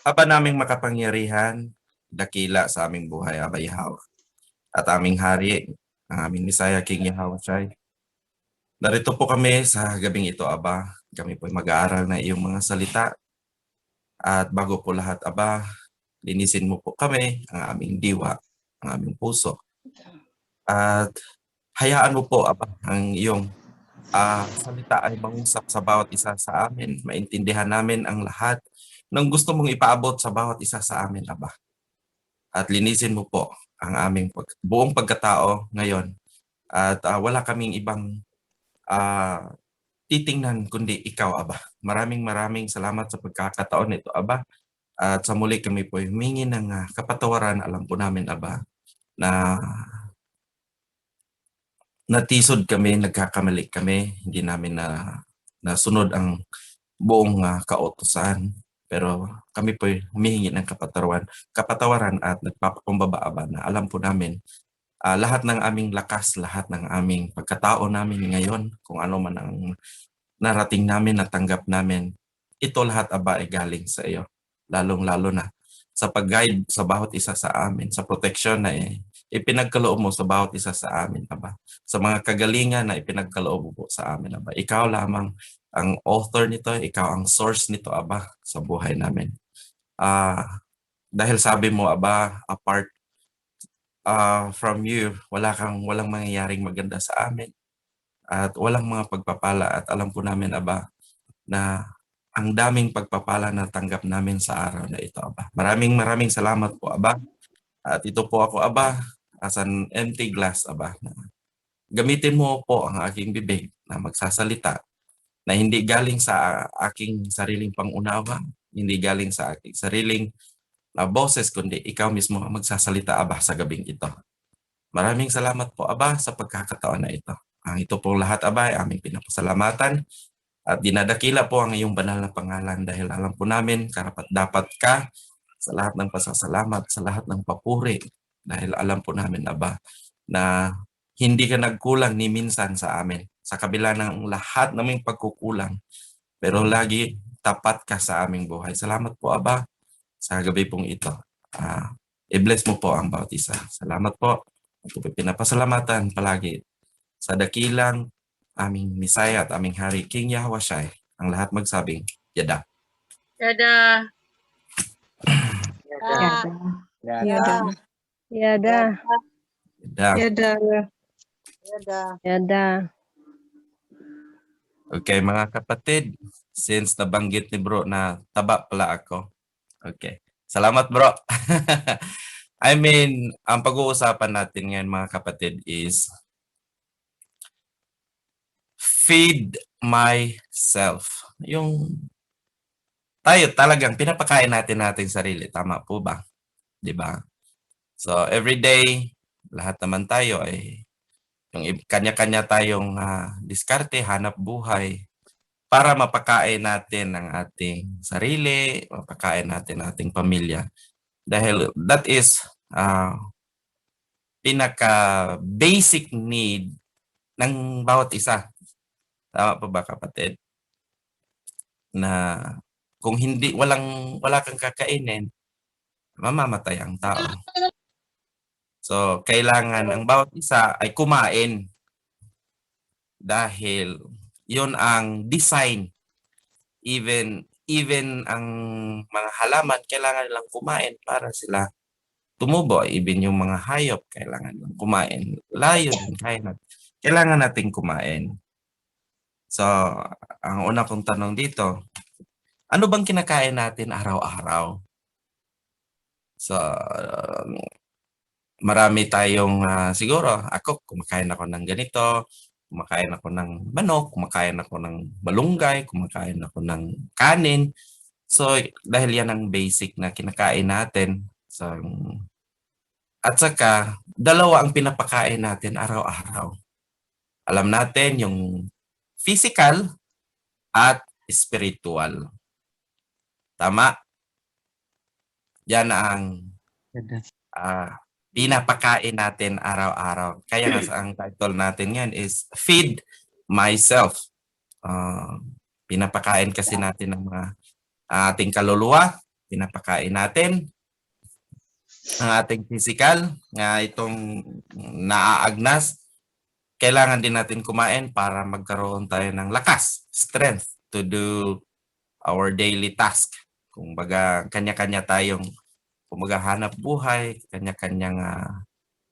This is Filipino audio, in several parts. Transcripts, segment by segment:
Aba naming makapangyarihan, dakila sa aming buhay, Aba Yahweh, at aming hari, ang aming Misaya, King Yahweh Shai. Narito po kami sa gabing ito, Aba. Kami po mag-aaral na iyong mga salita. At bago po lahat, Aba, linisin mo po kami, ang aming diwa, ang aming puso. At hayaan mo po, Aba, ang iyong salita ay mangusap sa bawat isa sa amin. Maintindihan namin ang lahat ng gusto mong ipaabot sa bawat isa sa amin, Aba. At linisin mo po ang aming buong pagkatao ngayon. At wala kaming ibang titingnan kundi ikaw, Aba. Maraming salamat sa pagkakataon nito, Aba. At sa muli kami po humingi ng kapatawaran. Alam po namin, Aba, na natisod kami, nagkakamali kami, hindi namin nasunod ang buong kautusan. Pero kami po humihingi ng kapatawaran at nagpapakumbaba, Aba, na alam po namin lahat ng aming lakas, lahat ng aming pagkatao namin ngayon, kung ano man ang narating namin, natanggap namin, ito lahat, Aba, ay galing sa iyo. Lalong-lalo na sa pag-guide sa bawat isa sa amin, sa proteksyon na ipinagkaloob mo sa bawat isa sa amin, Aba. Sa mga kagalingan na ipinagkaloob mo po sa amin, Aba. Ikaw lamang ang author nito, ikaw ang source nito, Aba, sa buhay namin. Dahil sabi mo, Aba, apart from you, walang mangyayaring maganda sa amin at walang mga pagpapala, at alam po namin, Aba, na ang daming pagpapala na tanggap namin sa araw na ito, Aba. Maraming salamat po, Aba. At ito po ako, Aba, as an empty glass, Aba. Gamitin mo po ang aking bibig na magsasalita na hindi galing sa aking sariling pangunawa, hindi galing sa aking sariling boses, kundi ikaw mismo ang magsasalita, Aba, sa gabing ito. Maraming salamat po, Aba, sa pagkakataon na ito. Ang ito po lahat, Aba, ay aming pinapasalamatan at dinadakila po ang iyong banal na pangalan dahil alam po namin karapat-dapat ka sa lahat ng pasasalamat, sa lahat ng papuri, dahil alam po namin, Aba, na hindi ka nagkulang ni minsan sa amin sa kabila ng lahat naming pagkukulang, pero lagi tapat ka sa aming buhay. Salamat po, Aba, sa gabi pong ito. I-bless mo po ang bawat isa. Salamat po. Ito po pinapasalamatan palagi sa dakilang aming Misaya at aming Hari, King Yahweh Shai. Ang lahat magsabing, Yada. Yada. Yada. Yada. Yada. Yada. Yada. Yada. Yada. Okay, mga kapatid, since nabanggit ni bro na taba pala ako. Okay. Salamat, bro. I mean, ang pag-uusapan natin ngayon, mga kapatid, is feed myself. Yung tayo talagang pinapakain natin sarili. Tama po ba? Di ba? So, every day, lahat naman tayo ay yung kanya-kanya tayong diskarte, hanap buhay para mapakain natin ang ating sarili, mapakain natin ang ating pamilya. Dahil that is pinaka-basic need ng bawat isa. Tama po ba, kapatid? Na kung wala kang kakainin, mamamatay ang tao. So, kailangan ang bawat isa ay kumain dahil yon ang design. Even ang mga halaman, kailangan nilang kumain para sila tumubo. Even yung mga hayop, kailangan nilang kumain. Layo din, kailangan nating kumain. So, ang una kong tanong dito, ano bang kinakain natin araw-araw? So, marami tayong siguro, ako kumakain ako ng ganito, kumakain ako ng manok, kumakain ako ng malunggay, kumakain ako ng kanin. So, dahil yan ang basic na kinakain natin. So, at saka, dalawa ang pinapakain natin araw-araw. Alam natin yung physical at spiritual. Tama? Yan ang pinapakain natin araw-araw. Kaya ang title natin yan is Feed Myself. Pinapakain kasi natin ng mga ating kaluluwa, pinapakain natin ang ating physical, nga itong naaagnas. Kailangan din natin kumain para magkaroon tayo ng lakas, strength to do our daily task. Kumbaga, kanya-kanya tayong hanap buhay, kanya-kanyang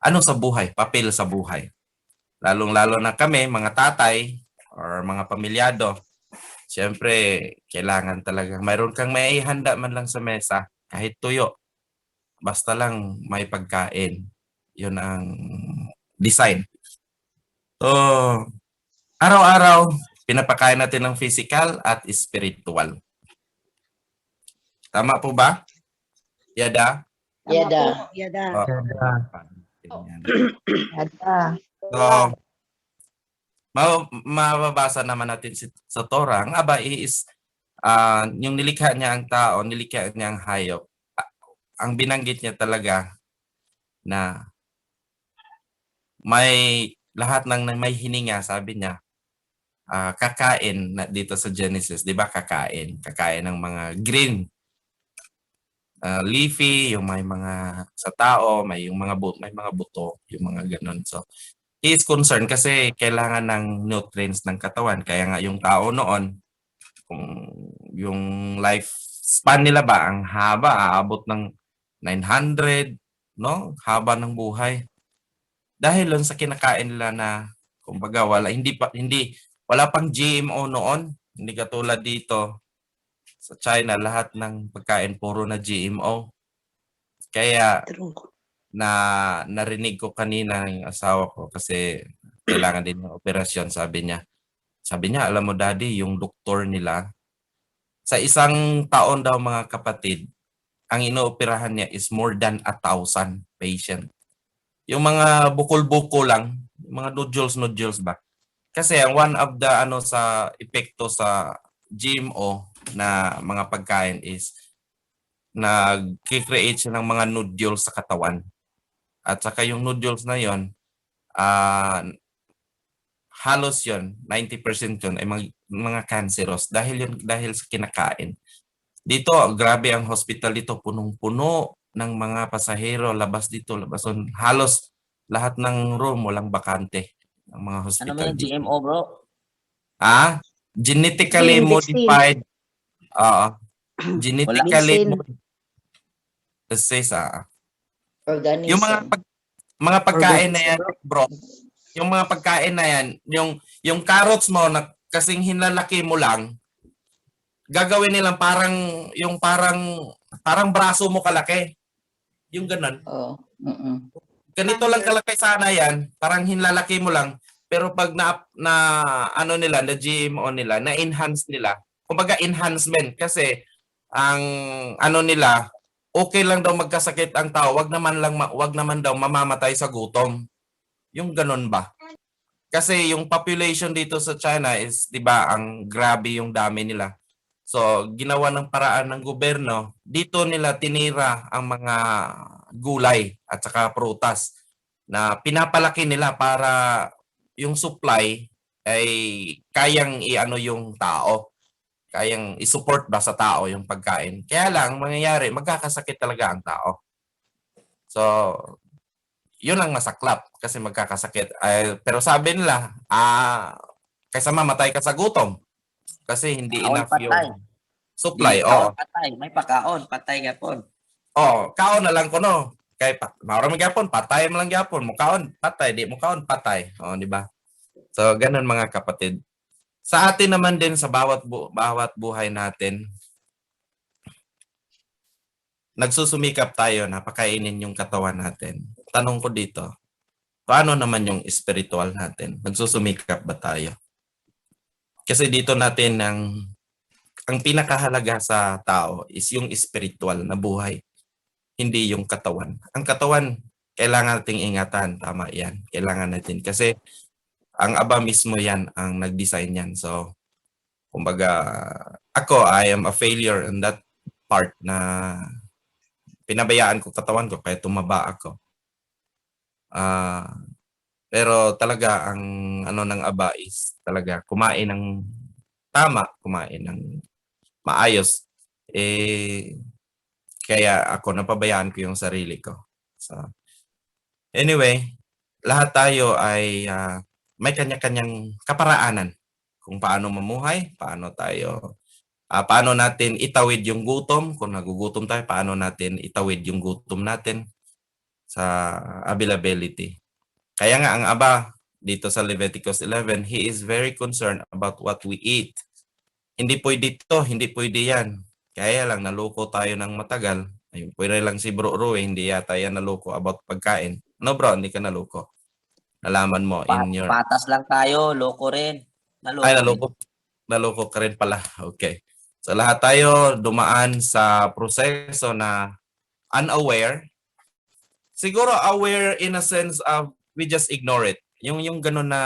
ano sa buhay, papel sa buhay. Lalong-lalo na kami, mga tatay or mga pamilyado, siyempre, kailangan talagang mayroon kang may handa man lang sa mesa, kahit tuyo. Basta lang may pagkain. Yun ang design. So, araw-araw, pinapakain natin ng physical at spiritual. Tama po ba? Yada? Yada. Yada. Ganyan. Yada. So, mababasa naman natin sa Torah, ang aba is yung nilikha niya ang tao, nilikha niya ang hayop. Ang binanggit niya talaga na may lahat ng may hininga, sabi niya, kakain na dito sa Genesis, 'di ba? Kakain ng mga green, leafy, yung may mga sa tao, may yung mga may mga buto, yung mga ganun. So, he is concerned kasi kailangan ng nutrients ng katawan. Kaya nga yung tao noon, kung yung lifespan nila ba, ang haba, aabot ng 900, no? Haba ng buhay. Dahil lang sa kinakain nila na, kumbaga, wala pang GMO noon. Hindi katulad dito sa China, lahat ng pagkain puro na GMO. Kaya narinig ko kanina yung asawa ko kasi kailangan din ng operasyon, sabi niya, alam mo daddy, yung doktor nila, sa isang taon daw mga kapatid, ang inooperahan niya is more than 1,000 patient. Yung mga bukol-bukol lang, mga nodules ba? Kasi ang one of the sa epekto sa GMO na mga pagkain is nag-create siya ng mga nodules sa katawan. At saka yung nodules na yon, halos yon, 90% yon ay mga cancerous dahil sa kinakain. Dito, grabe ang hospital dito, punong-puno ng mga pasahero, labas dito, labas doon. Halos lahat ng room walang bakante ng mga hospital. Ano mo yung GMO, bro? Genetically Gene modified. Genetically Gene. modified. Organism. Yung mga pagkain na yan, bro, yung mga pagkain na yan, yung carrots mo na kasing hinlalaki mo lang, gagawin nilang parang braso mo kalaki. Yung ganun. Oh. Ganito lang kalaki sana yan, parang hinlalaki mo lang, pero pag na GMO nila, na-enhance nila. Kumbaga enhancement kasi ang nila, okay lang daw magkasakit ang tao, wag naman daw mamamatay sa gutom. Yung ganun ba? Kasi yung population dito sa China is, 'di ba, ang grabe yung dami nila. So, ginawa ng paraan ng gobyerno, dito nila tinira ang mga gulay at saka prutas na pinapalaki nila para yung supply ay kayang yung tao. Kayang i-support ba sa tao yung pagkain. Kaya lang, mangyayari, magkakasakit talaga ang tao. So, yun ang masaklap kasi magkakasakit. Pero sabi nila, kaysa mamatay ka sa gutom. Kasi hindi enough yung supply. Patay. May pakaon. Patay gapon. Kaon na lang ko, no? Kay maraming gapon, patay mo lang gapon. Mukaon, patay. Di mukaon, patay. Di ba? So, ganun mga kapatid. Sa atin naman din, sa bawat buhay natin, nagsusumikap tayo na pakainin yung katawan natin. Tanong ko dito, paano naman yung spiritual natin? Nagsusumikap ba tayo? Kasi dito natin ang pinakahalaga sa tao is yung spiritual na buhay, hindi yung katawan. Ang katawan, kailangan nating ingatan. Tama yan. Kailangan natin. Kasi ang Aba mismo yan ang nag-design yan. So, kumbaga, I am a failure in that part na pinabayaan ko katawan ko kaya tumaba ako. Pero talaga ang ng Aba is talaga kumain ng tama, kumain ng maayos, kaya ako napabayaan ko yung sarili ko. So, anyway, lahat tayo ay may kanya-kanyang kaparaanan kung paano mamuhay, paano natin itawid yung gutom, kung nagugutom tayo, paano natin itawid yung gutom natin sa availability. Kaya nga ang Aba dito sa Leviticus 11, He is very concerned about what we eat. Hindi pwede ito, hindi pwede yan. Kaya lang naluko tayo ng matagal. Ayun, pwede lang si Bro Rue, hindi yata yan naluko about pagkain. No bro, hindi ka naluko. Nalaman mo in your... Patas lang tayo, loko rin. Ay, naloko ka rin pala. Okay. So lahat tayo dumaan sa proseso na unaware. Siguro aware in a sense of we just ignore it. Yung ganun na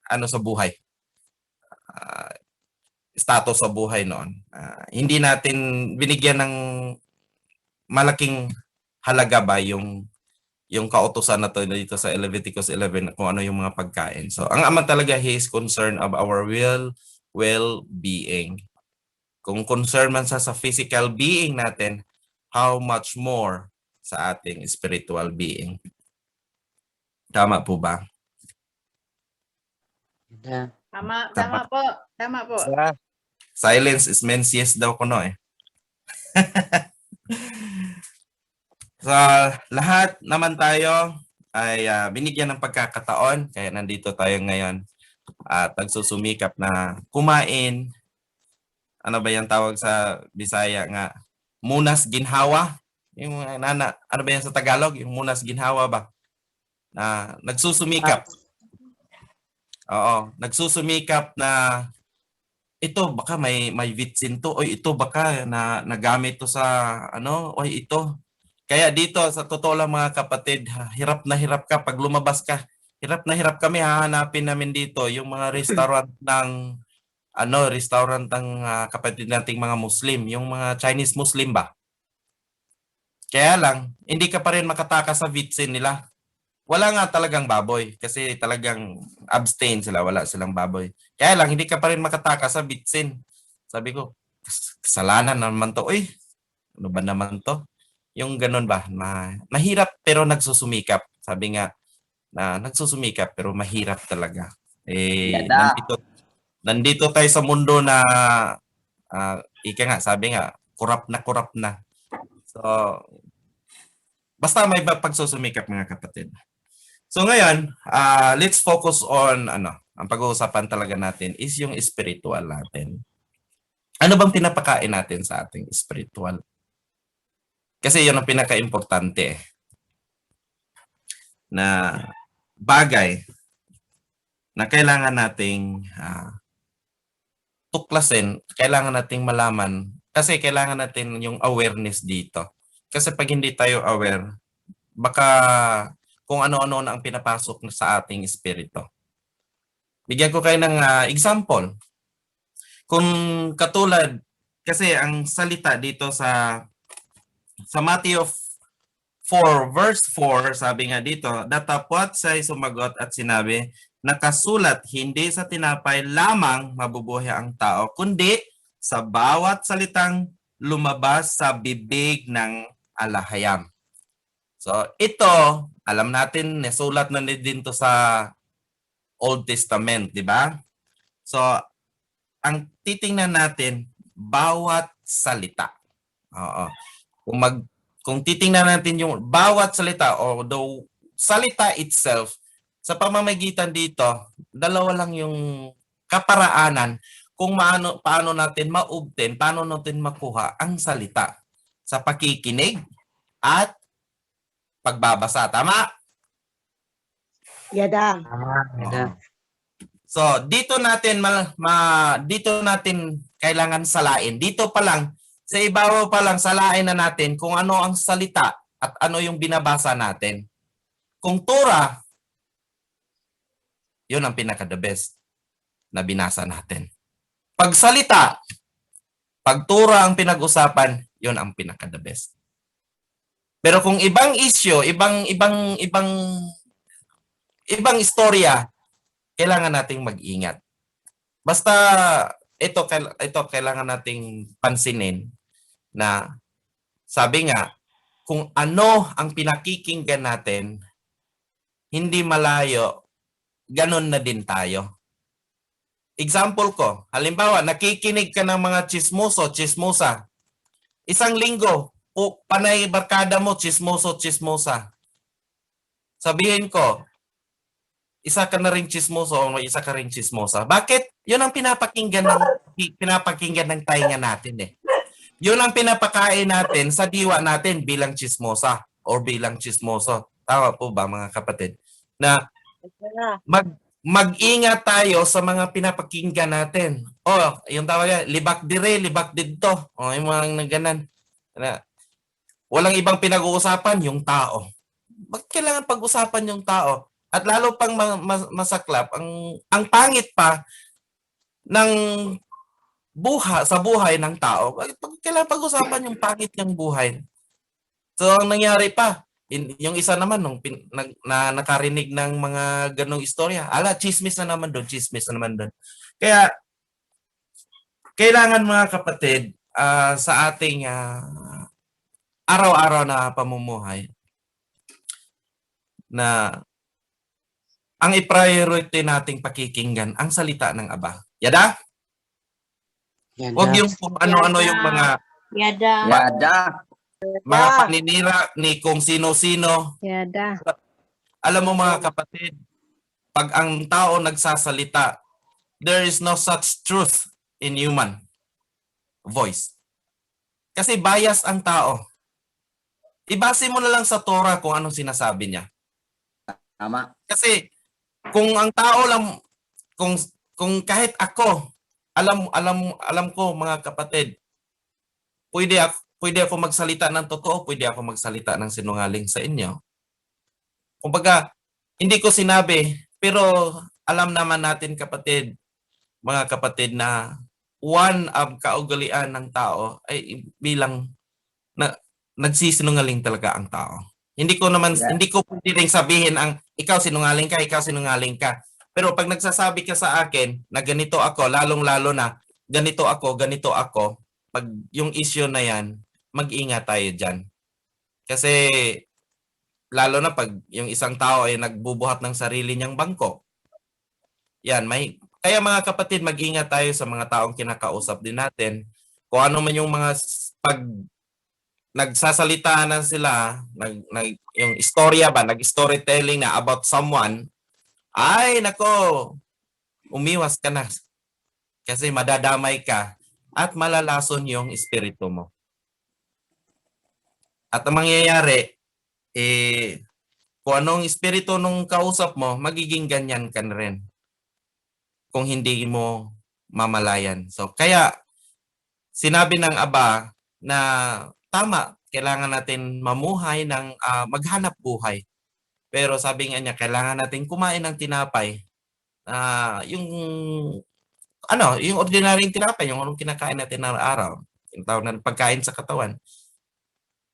ano sa buhay. Status sa buhay noon. Hindi natin binigyan ng malaking halaga ba yung kautusan na to dito sa Leviticus 11 kung ano yung mga pagkain. So, ang Ama talaga, He is concerned of our well-being. Kung concern man sa physical being natin, how much more sa ating spiritual being. Tama po ba? Tama po. Tama po. Silence is means yes daw ko no eh. So, lahat naman tayo ay binigyan ng pagkakataon, kaya nandito tayo ngayon at nagsusumikap na kumain. Ano ba yung tawag sa Bisaya nga? Munas ginhawa? Yung ano ba yan sa Tagalog? Yung munas ginhawa ba? Na nagsusumikap. Oo, nagsusumikap na ito baka may vitsin to, o ito baka na nagamit to sa ano, o ito. Kaya dito sa totoo lang mga kapatid, hirap na hirap ka pag lumabas ka. Hirap na hirap kami hahanapin namin dito yung mga restaurant ng kapatid nating mga Muslim, yung mga Chinese Muslim ba. Kaya lang, hindi ka pa rin makatakas sa vitsin nila. Wala nga talagang baboy kasi talagang abstain sila, wala silang baboy. Kaya lang, hindi ka pa rin makatakas sa vitsin. Sabi ko, kasalanan naman to. Uy, ano ba naman to? Yung ganun ba, mahirap pero nagsusumikap. Sabi nga, na nagsusumikap pero mahirap talaga. Nandito tayo sa mundo na, ika nga, sabi nga, kurap na. So, basta may pagsusumikap mga kapatid. So ngayon, let's focus on, ang pag-uusapan talaga natin is yung spiritual natin. Ano bang pinapakain natin sa ating spiritual? Kasi yun ang pinaka-importante na bagay na kailangan nating tuklasin, kailangan nating malaman, kasi kailangan natin yung awareness dito. Kasi pag hindi tayo aware, baka kung ano-ano na ang pinapasok sa ating espiritu. Bigyan ko kayo ng example. Kung katulad, kasi ang salita dito sa Matthew 4 verse 4, sabi nga dito, datapwat siya'y sumagot at sinabi, nakasulat, hindi sa tinapay lamang mabubuhay ang tao, kundi sa bawat salitang lumabas sa bibig ng alahayam. So ito, alam natin, nasulat na din to sa Old Testament, di ba? So, ang titingnan natin, bawat salita. Oo. Kung titingnan natin yung bawat salita, although salita itself, sa pamamagitan dito, dalawa lang yung kaparaanan kung paano natin maubten, paano natin makuha ang salita sa pakikinig at pagbabasa. Tama? Yada. So, dito natin dito natin kailangan salain. Dito pa lang, sa ibabaw pa lang salain na natin kung ano ang salita at ano yung binabasa natin. Kung Torah, yun ang pinaka-the best na binasa natin. Pag salita, pag Torah ang pinag-usapan, yun ang pinaka-the best. Pero kung ibang issue, ibang istorya, kailangan nating mag-ingat. Basta ito kailangan nating pansinin na sabi nga, kung ano ang pinakikinggan natin, hindi malayo, ganun na din tayo. Example ko, halimbawa, nakikinig ka ng mga chismosa. Isang linggo, panay barkada mo, chismosa. Sabihin ko, isa ka na rin chismoso o isa ka rin chismosa. Bakit? Yun ang pinapakinggan ng tainga natin eh. Yun ang pinapakain natin sa diwa natin bilang chismosa or bilang chismoso. Tama po ba mga kapatid? Na mag-ingat tayo sa mga pinapakinggan natin. Yung tawag yan, libak dire, libak dito. Yung mga ganan. Walang ibang pinag-uusapan, yung tao. Bakit kailangan pag-usapan yung tao? At lalo pang masaklap, ang pangit pa ng sa buhay ng tao. Kailangan pag-usapan yung pangit ng buhay. So, ang nangyari pa, yung isa naman, nakarinig ng mga ganong istorya, chismis na naman doon. Kaya, kailangan mga kapatid, sa ating araw-araw na pamumuhay, na ang i-priority nating pakikinggan ang salita ng Aba. Yada? Huwag yung kung ano-ano yung mga mga paninira ni kung sino-sino. Yada. Alam mo mga kapatid, pag ang tao nagsasalita, there is no such truth in human voice. Kasi bias ang tao. Ibase mo na lang sa Torah kung anong sinasabi niya. Tama. Kasi kung ang tao lang, kung kahit ako, alam ko mga kapatid, pwede ako magsalita ng totoo, pwede ako magsalita ng sinungaling sa inyo. Kumbaga, hindi ko sinabi, pero alam naman natin kapatid, mga kapatid, na one of kaugalian ng tao ay bilang na nagsisinungaling talaga ang tao. Hindi ko pwede ring sabihin ikaw sinungaling ka. Pero pag nagsasabi ka sa akin na ganito ako, lalong-lalo na ganito ako, pag yung issue na yan, mag-ingat tayo dyan. Kasi lalo na pag yung isang tao ay nagbubuhat ng sarili niyang bangko. Yan, kaya mga kapatid, mag-ingat tayo sa mga taong kinakausap din natin. Kung ano man yung mga pag nagsasalita na sila, yung istorya ba, nag-storytelling na about someone, ay nako, umiwas ka na. Kasi madadamay ka at malalason yung espiritu mo. At ang mangyayari, kung anong espiritu nung kausap mo, magiging ganyan ka na rin. Kung hindi mo mamalayan. So, kaya sinabi ng Aba na tama, kailangan natin mamuhay ng maghanap buhay. Pero sabi nga niya, kailangan natin kumain ng tinapay. Yung ordinaryong tinapay, yung anong kinakain natin araw-araw. Yung tawag na pagkain sa katawan.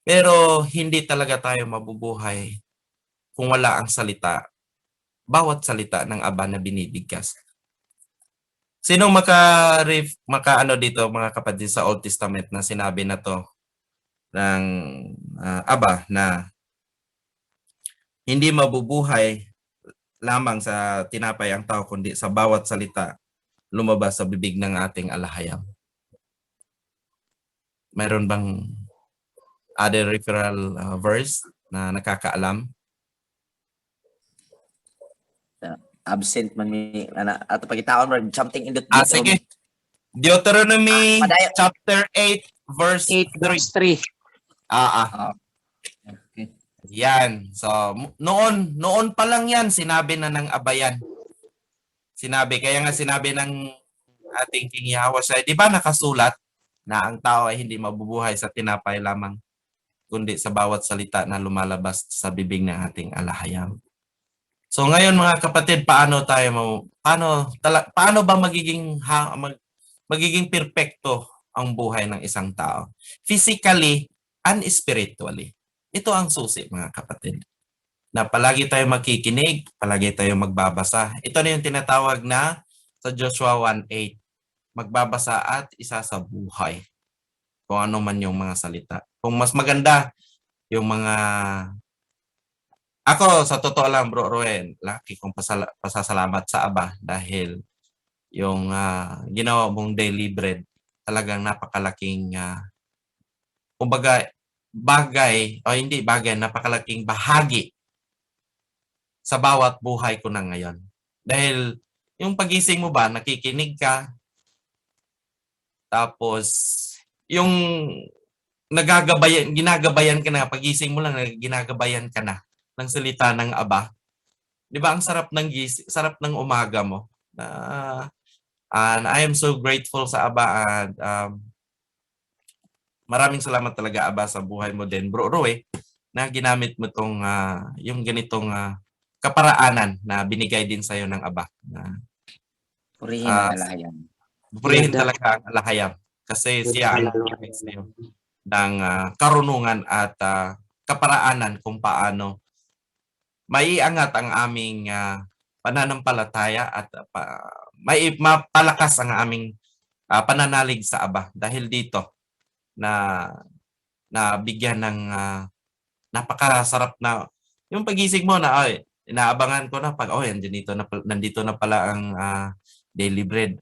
Pero hindi talaga tayo mabubuhay kung wala ang salita. Bawat salita ng Aba na binibigkas. Sino maka dito mga kapatid sa Old Testament na sinabi na to ng Aba na hindi mabubuhay lamang sa tinapay ang tao kundi sa bawat salita lumabas sa bibig ng ating alahayam. Mayroon bang other referral verse na nakakaalam? Absent man ni ato pagitaon or something in the sige. Deuteronomy chapter 8 verse 3. Okay. Yan. So noon pa lang yan sinabi na ng Aba yan. Kaya nga sinabi ng ating King Yahweh, di ba nakasulat na ang tao ay hindi mabubuhay sa tinapay lamang kundi sa bawat salita na lumalabas sa bibig ng ating alahayam. So ngayon mga kapatid, paano ba magiging perpekto ang buhay ng isang tao? Physically and spiritually. Ito ang susi mga kapatid. na palagi tayo makikinig, palagi tayo magbabasa. Ito na yung tinatawag na sa Joshua 1:8, magbabasa at isa sa buhay. Kung ano man yung mga salita. Kung mas maganda yung mga... Ako, sa totoo lang, Bro Roen, laki kong pasasalamat sa Aba dahil yung ginawa mong daily bread, talagang napakalaking, kumbaga, bagay, o hindi bagay, napakalaking bahagi sa bawat buhay ko na ngayon. Dahil yung pagising mo ba, nakikinig ka, tapos yung ginagabayan ka na, pagising mo lang, ginagabayan ka na ng salita ng Aba. Di ba ang sarap ng umaga mo? And I am so grateful sa Aba and maraming salamat talaga Aba sa buhay mo din, Bro Roe, na ginamit mo tong yung ganitong kaparaanan na binigay din sa'yo ng Aba. Purihin ang alahayam. Purihin talaga ang alahayam kasi siya ang nagbibigay sa'yo ng karunungan at kaparaanan kung paano maiangat ang aming pananampalataya at mapalakas ang aming pananalig sa Aba dahil dito na bigyan ng napakasarap na yung pagising mo na ay inaabangan ko na pag nandito na pala ang daily bread.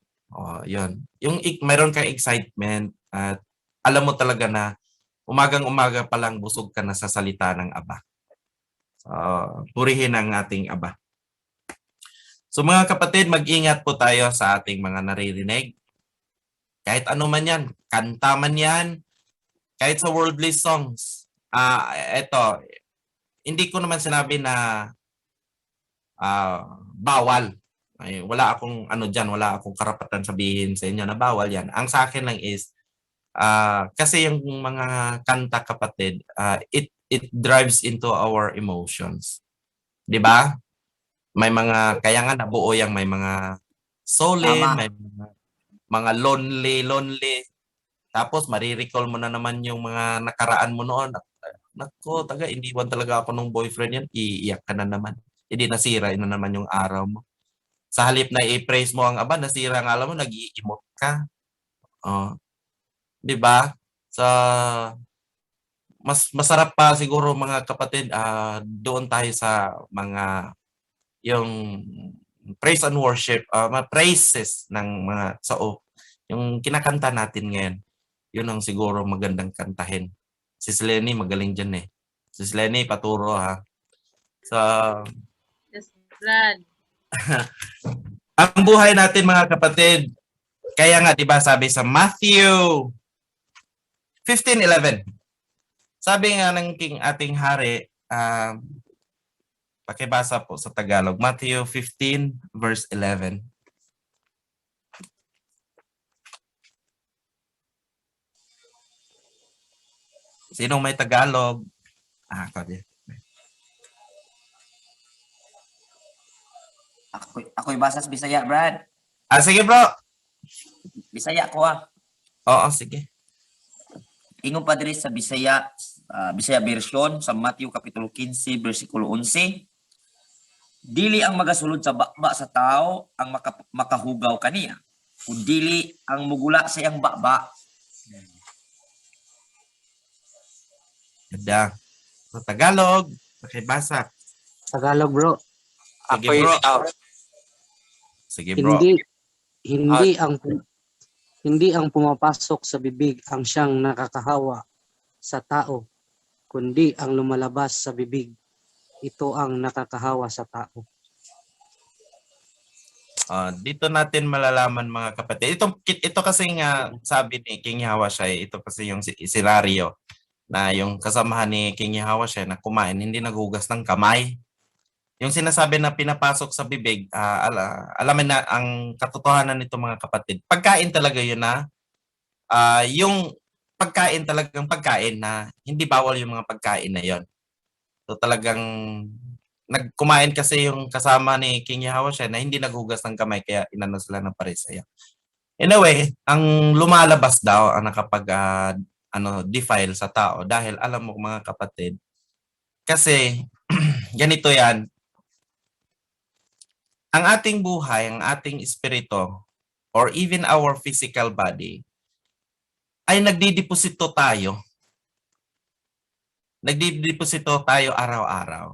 Yon. Yung mayroon kang excitement at alam mo talaga na umagang-umaga pa lang busog ka na sa salita ng Aba. Purihin ang ating Aba. So mga kapatid, mag-ingat po tayo sa ating mga naririnig. Kahit ano man yan, kanta man yan, kahit sa worldly songs. Hindi ko naman sinabi na bawal. Wala akong wala akong karapatan sabihin sa inyo na bawal yan. Ang sa akin lang is, kasi yung mga kanta kapatid, it drives into our emotions. 'Di ba? May mga kaya nga nabuo yang may mga solemn, may mga lonely. Tapos marirecall mo na naman yung mga nakaraan mo noon. Nako, iniwan talaga ako ng boyfriend yan. Iiyak ka na naman. Hindi nasira na naman yung araw mo. Sa halip na i-praise mo ang Aba, nasira nga alam mo, nag-i-emote ka. 'Di ba? Mas masarap pa siguro mga kapatid, doon tayo sa mga yung praise and worship, mga praises ng mga yung kinakanta natin ngayon. Yun ang siguro magandang kantahin. Sis Lenny magaling dyan eh. Sis Lenny, paturo ha. So, Yes, Brad. ang buhay natin mga kapatid, kaya nga 'di ba sabi sa Matthew 15:11. Sabi nga ng ating hari, pakibasa po sa Tagalog, Matthew 15 verse 11. Sinong may Tagalog? Ako'y basa sa Bisaya, Brad. Sige bro. Bisaya ko Oo, sige. Ingon pa diri sa Bisaya, Bisaya version sa Matthew kapitulo 15 bersikulo 11. Dili ang magasulod sa bakba sa tao ang makahugaw kaniya, kundi ang mugula sa iyang bakba. Ganda. Sa Tagalog, pakibasa. Tagalog, bro. Sige bro. Sige bro. Hindi ang pumapasok sa bibig ang siyang nakakahawa sa tao, kundi ang lumalabas sa bibig, ito ang nakakahawa sa tao. Dito natin malalaman mga kapatid. Ito kasi nga sabi ni King Yahweh, ito kasi yung senaryo na yung kasamahan ni King Yahweh na kumain, hindi naghugas ng kamay. Yung sinasabi na pinapasok sa bibig, alamin na ang katotohanan nito mga kapatid. Pagkain talaga yun na, yung pagkain talagang pagkain na hindi bawal yung mga pagkain na yon. So talagang nagkumain kasi yung kasama ni King Yahweh na hindi naghugas ng kamay kaya inano sila ng parisaya. Anyway, ang lumalabas daw ang nakapag defile sa tao dahil alam mo mga kapatid, kasi ganito yan. Ang ating buhay, ang ating espiritu, or even our physical body, ay nagdideposito tayo. Nagdideposito tayo araw-araw.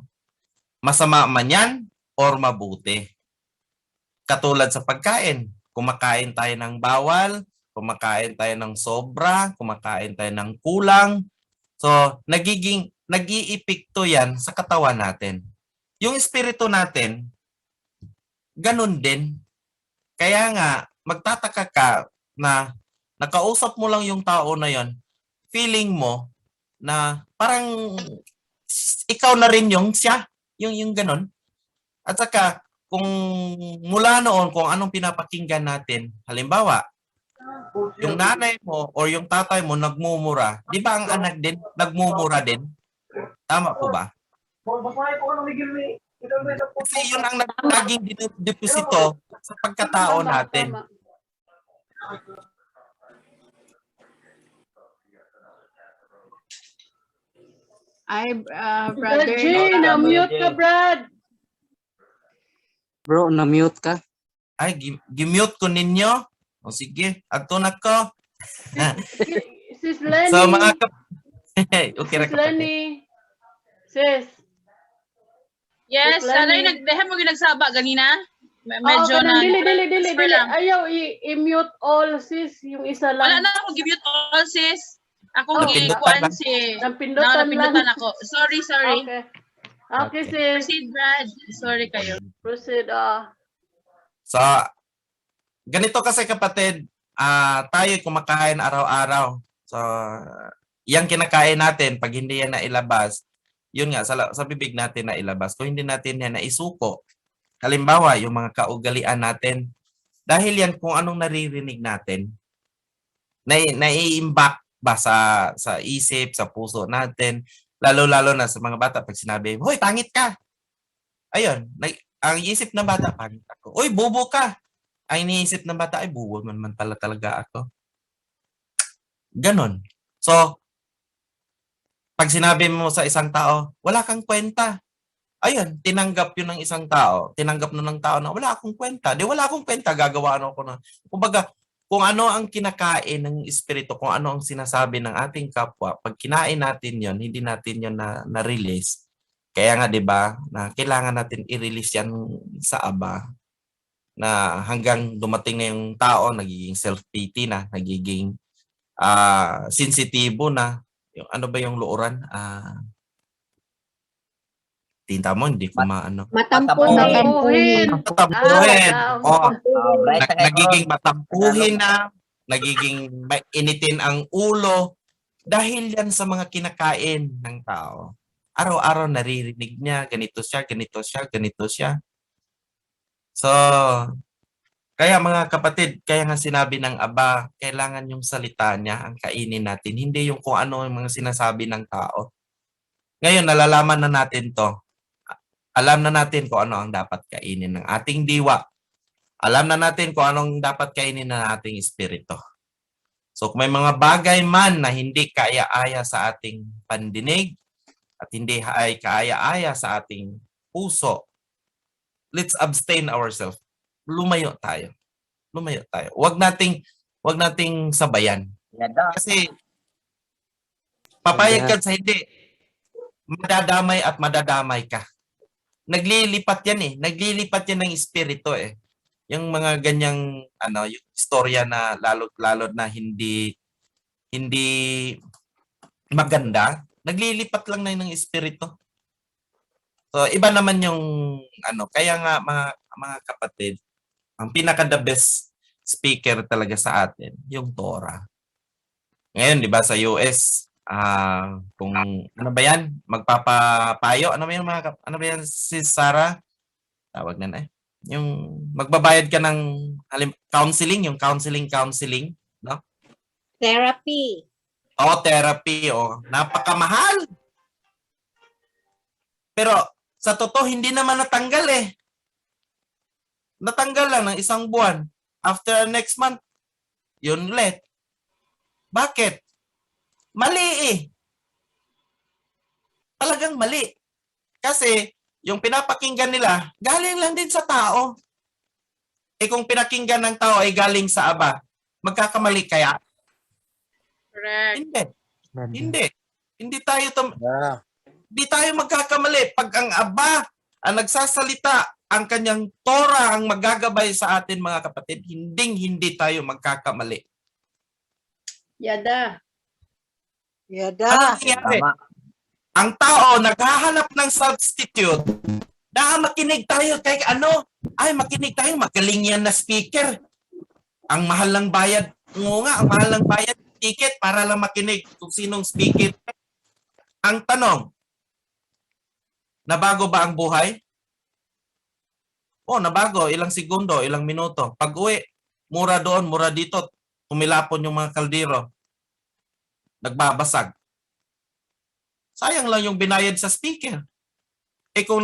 Masama man yan or mabuti. Katulad sa pagkain. Kumakain tayo ng bawal, kumakain tayo ng sobra, kumakain tayo ng kulang. So, nag-iipikto yan sa katawan natin. Yung espiritu natin, ganun din. Kaya nga, magtataka ka na nakausap mo lang yung tao na yon, feeling mo na parang ikaw na rin yung siya, yung ganun. At saka, kung mula noon, kung anong pinapakinggan natin, halimbawa, yung nanay mo or yung tatay mo nagmumura, di ba ang anak din nagmumura din? Tama po ba? Kasi yun ang naging deposito sa pagkatao natin. Ay, brother. Jay, na-mute ka, Brad. Bro, na-mute ka? Ay, gimute ko ninyo. O sige, ato na ko. Sis Lenny. So mga okay ra Sis kapatid. Lenny. Sis. Yes, Lani. sanay nagdehem mo ginagsaba ganina. Oo, Medyo na dili. whisper lang. Ayaw, i-mute all, sis. Yung isa Wala lang. na ako give all sis. Ako Napindutan gikuan lang. si Napindutan lang. napindutan ako. Sorry. Okay. Okay, sis. Proceed, Brad. Sorry kayo. Proceed. So ganito kasi kapatid, tayo kumakain araw-araw. So yang kinakain natin pag hindi yan nailabas, yun nga sa bibig natin na ilabas. Kung hindi natin yan naisuko, halimbawa yung mga kaugalian natin, dahil yan kung anong naririnig natin, nai-imbak ba sa isip, sa puso natin, lalo-lalo na sa mga bata pag sinabi, "Hoy, pangit ka." Ayun, ang isip ng bata, pangit ako. "Uy, bobo ka." Ang iniisip ng bata, ay bobo man talaga ako. Ganon. So, pag sinabi mo sa isang tao, wala kang kwenta. Ayun, tinanggap yun ng isang tao. Tinanggap na ng tao na wala akong kwenta. Di wala akong kwenta, gagawa ako na. Kumbaga, kung ano ang kinakain ng espiritu, kung ano ang sinasabi ng ating kapwa, pag kinain natin yon, hindi natin yon na-release. Kaya nga 'di ba, na kailangan natin i-release yan sa Aba, na hanggang dumating na yung tao, nagiging self-pity na, nagiging sensitibo na. Yung, ano ba yung luuran? Tinta mo, hindi ko maano. Matampuhin. Matampuhin. Oh, Bright na kayo. nagiging matampuhin na, nagiging initin ang ulo dahil yan sa mga kinakain ng tao. Araw-araw naririnig niya, ganito siya, ganito siya, ganito siya. So, kaya mga kapatid, kaya nga sinabi ng Aba, kailangan yung salita niya ang kainin natin, hindi yung kung ano yung mga sinasabi ng tao. Ngayon, nalalaman na natin to. Alam na natin kung ano ang dapat kainin ng ating diwa. Alam na natin kung anong dapat kainin ng ating espiritu. So kung may mga bagay man na hindi kaaya-aya sa ating pandinig at hindi ay kaaya-aya sa ating puso, let's abstain ourselves. Lumayo tayo. Lumayo tayo. Huwag nating sabayan. Yada. Kasi papayag ka sa hindi. Madadamay at madadamay ka. Naglilipat yan eh. Naglilipat yan ng espiritu eh. Yung mga ganyang yung istorya na lalo na hindi maganda, naglilipat lang na ng espiritu. So iba naman yung kaya nga mga kapatid, ang pinaka the best speaker talaga sa atin, yung Torah. Ngayon, 'di ba sa US, kung ano ba yan, magpapapayo, ano ba yan si Sarah? Tawag na yung magbabayad ka ng counseling, yung counseling, no? Therapy. Therapy, napakamahal. Pero sa totoo, hindi naman natanggal eh. Natanggal lang ng isang buwan. After next month, yun ulit. Bakit? Mali eh. Talagang mali. Kasi yung pinapakinggan nila, galing lang din sa tao. Eh kung pinakinggan ng tao ay galing sa Aba, magkakamali kaya? Correct. Hindi. Hindi. Hindi tayo magkakamali. Pag ang Aba ang nagsasalita, ang kanyang Torah ang magagabay sa atin mga kapatid, hindi tayo magkakamali. Yada. Ano nangyari? Tama. Ang tao naghahanap ng substitute. Makinig tayo kay ano? Ay, makinig tayo. Magaling yan na speaker. Ang mahal ng bayad. Oo nga, ang mahal ng bayad ticket para lang makinig kung sinong speaker. Ang tanong, nabago ba ang buhay? Nabago. Ilang segundo, ilang minuto. Pag uwi, mura doon, mura dito. Tumilapon yung mga kaldero. Nagbabasag. Sayang lang yung binayad sa speaker. Eh kung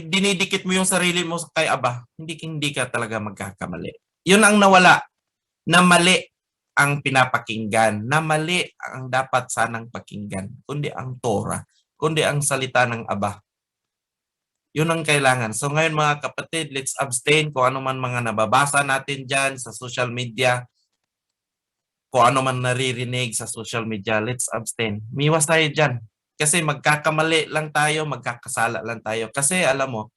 dinidikit mo yung sarili mo kay Aba, hindi ka talaga magkakamali. Yun ang nawala. Na mali ang pinapakinggan. Na mali ang dapat sanang pakinggan. Kundi ang Torah. Kundi ang salita ng Aba. Yun ang kailangan. So ngayon mga kapatid, let's abstain kung ano man mga nababasa natin dyan sa social media. Kung ano man naririnig sa social media, let's abstain. Miwas tayo dyan. Kasi magkakamali lang tayo, magkakasala lang tayo. Kasi alam mo,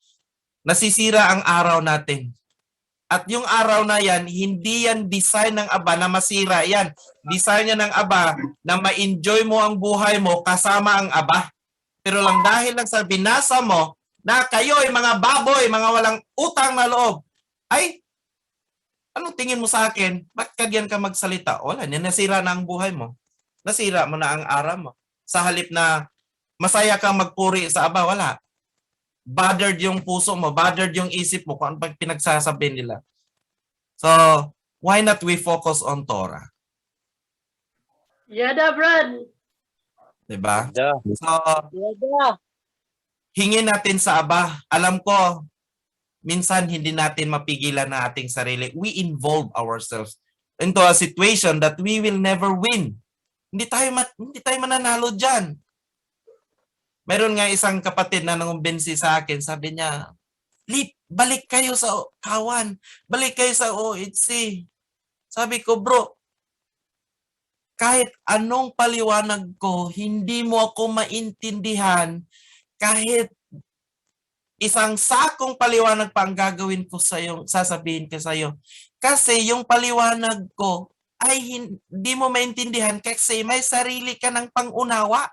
nasisira ang araw natin. At yung araw na yan, hindi yan design ng Aba na masira. Yan, design niya ng Aba na ma-enjoy mo ang buhay mo kasama ang Aba. Pero lang dahil lang sa binasa mo na kayo ay mga baboy, mga walang utang na loob, ay, anong tingin mo sa akin? Bakit kagyan ka magsalita? Wala, nasira na ang buhay mo. Nasira mo na ang araw mo. Sa halip na masaya kang magpuri sa Aba, wala. Bothered yung puso mo, bothered yung isip mo kung ano pag pinagsasabi nila. So, why not we focus on Torah? Yada, Brad. Diba? Yeah. So, hingin natin sa Aba. Alam ko, minsan hindi natin mapigilan na ating sarili. We involve ourselves into a situation that we will never win. Hindi tayo mananalo dyan. Meron nga isang kapatid na nangumbinsi sa akin, sabi niya, Lip, balik kayo sa kawan. Balik kayo sa OHC. Sabi ko, bro, kahit anong paliwanag ko, hindi mo ako maintindihan. Kahit isang sakong paliwanag pa ang gagawin ko sa iyo, sasabihin ko sa iyo. Kasi yung paliwanag ko ay hindi mo maintindihan kasi may sarili ka ng pangunawa.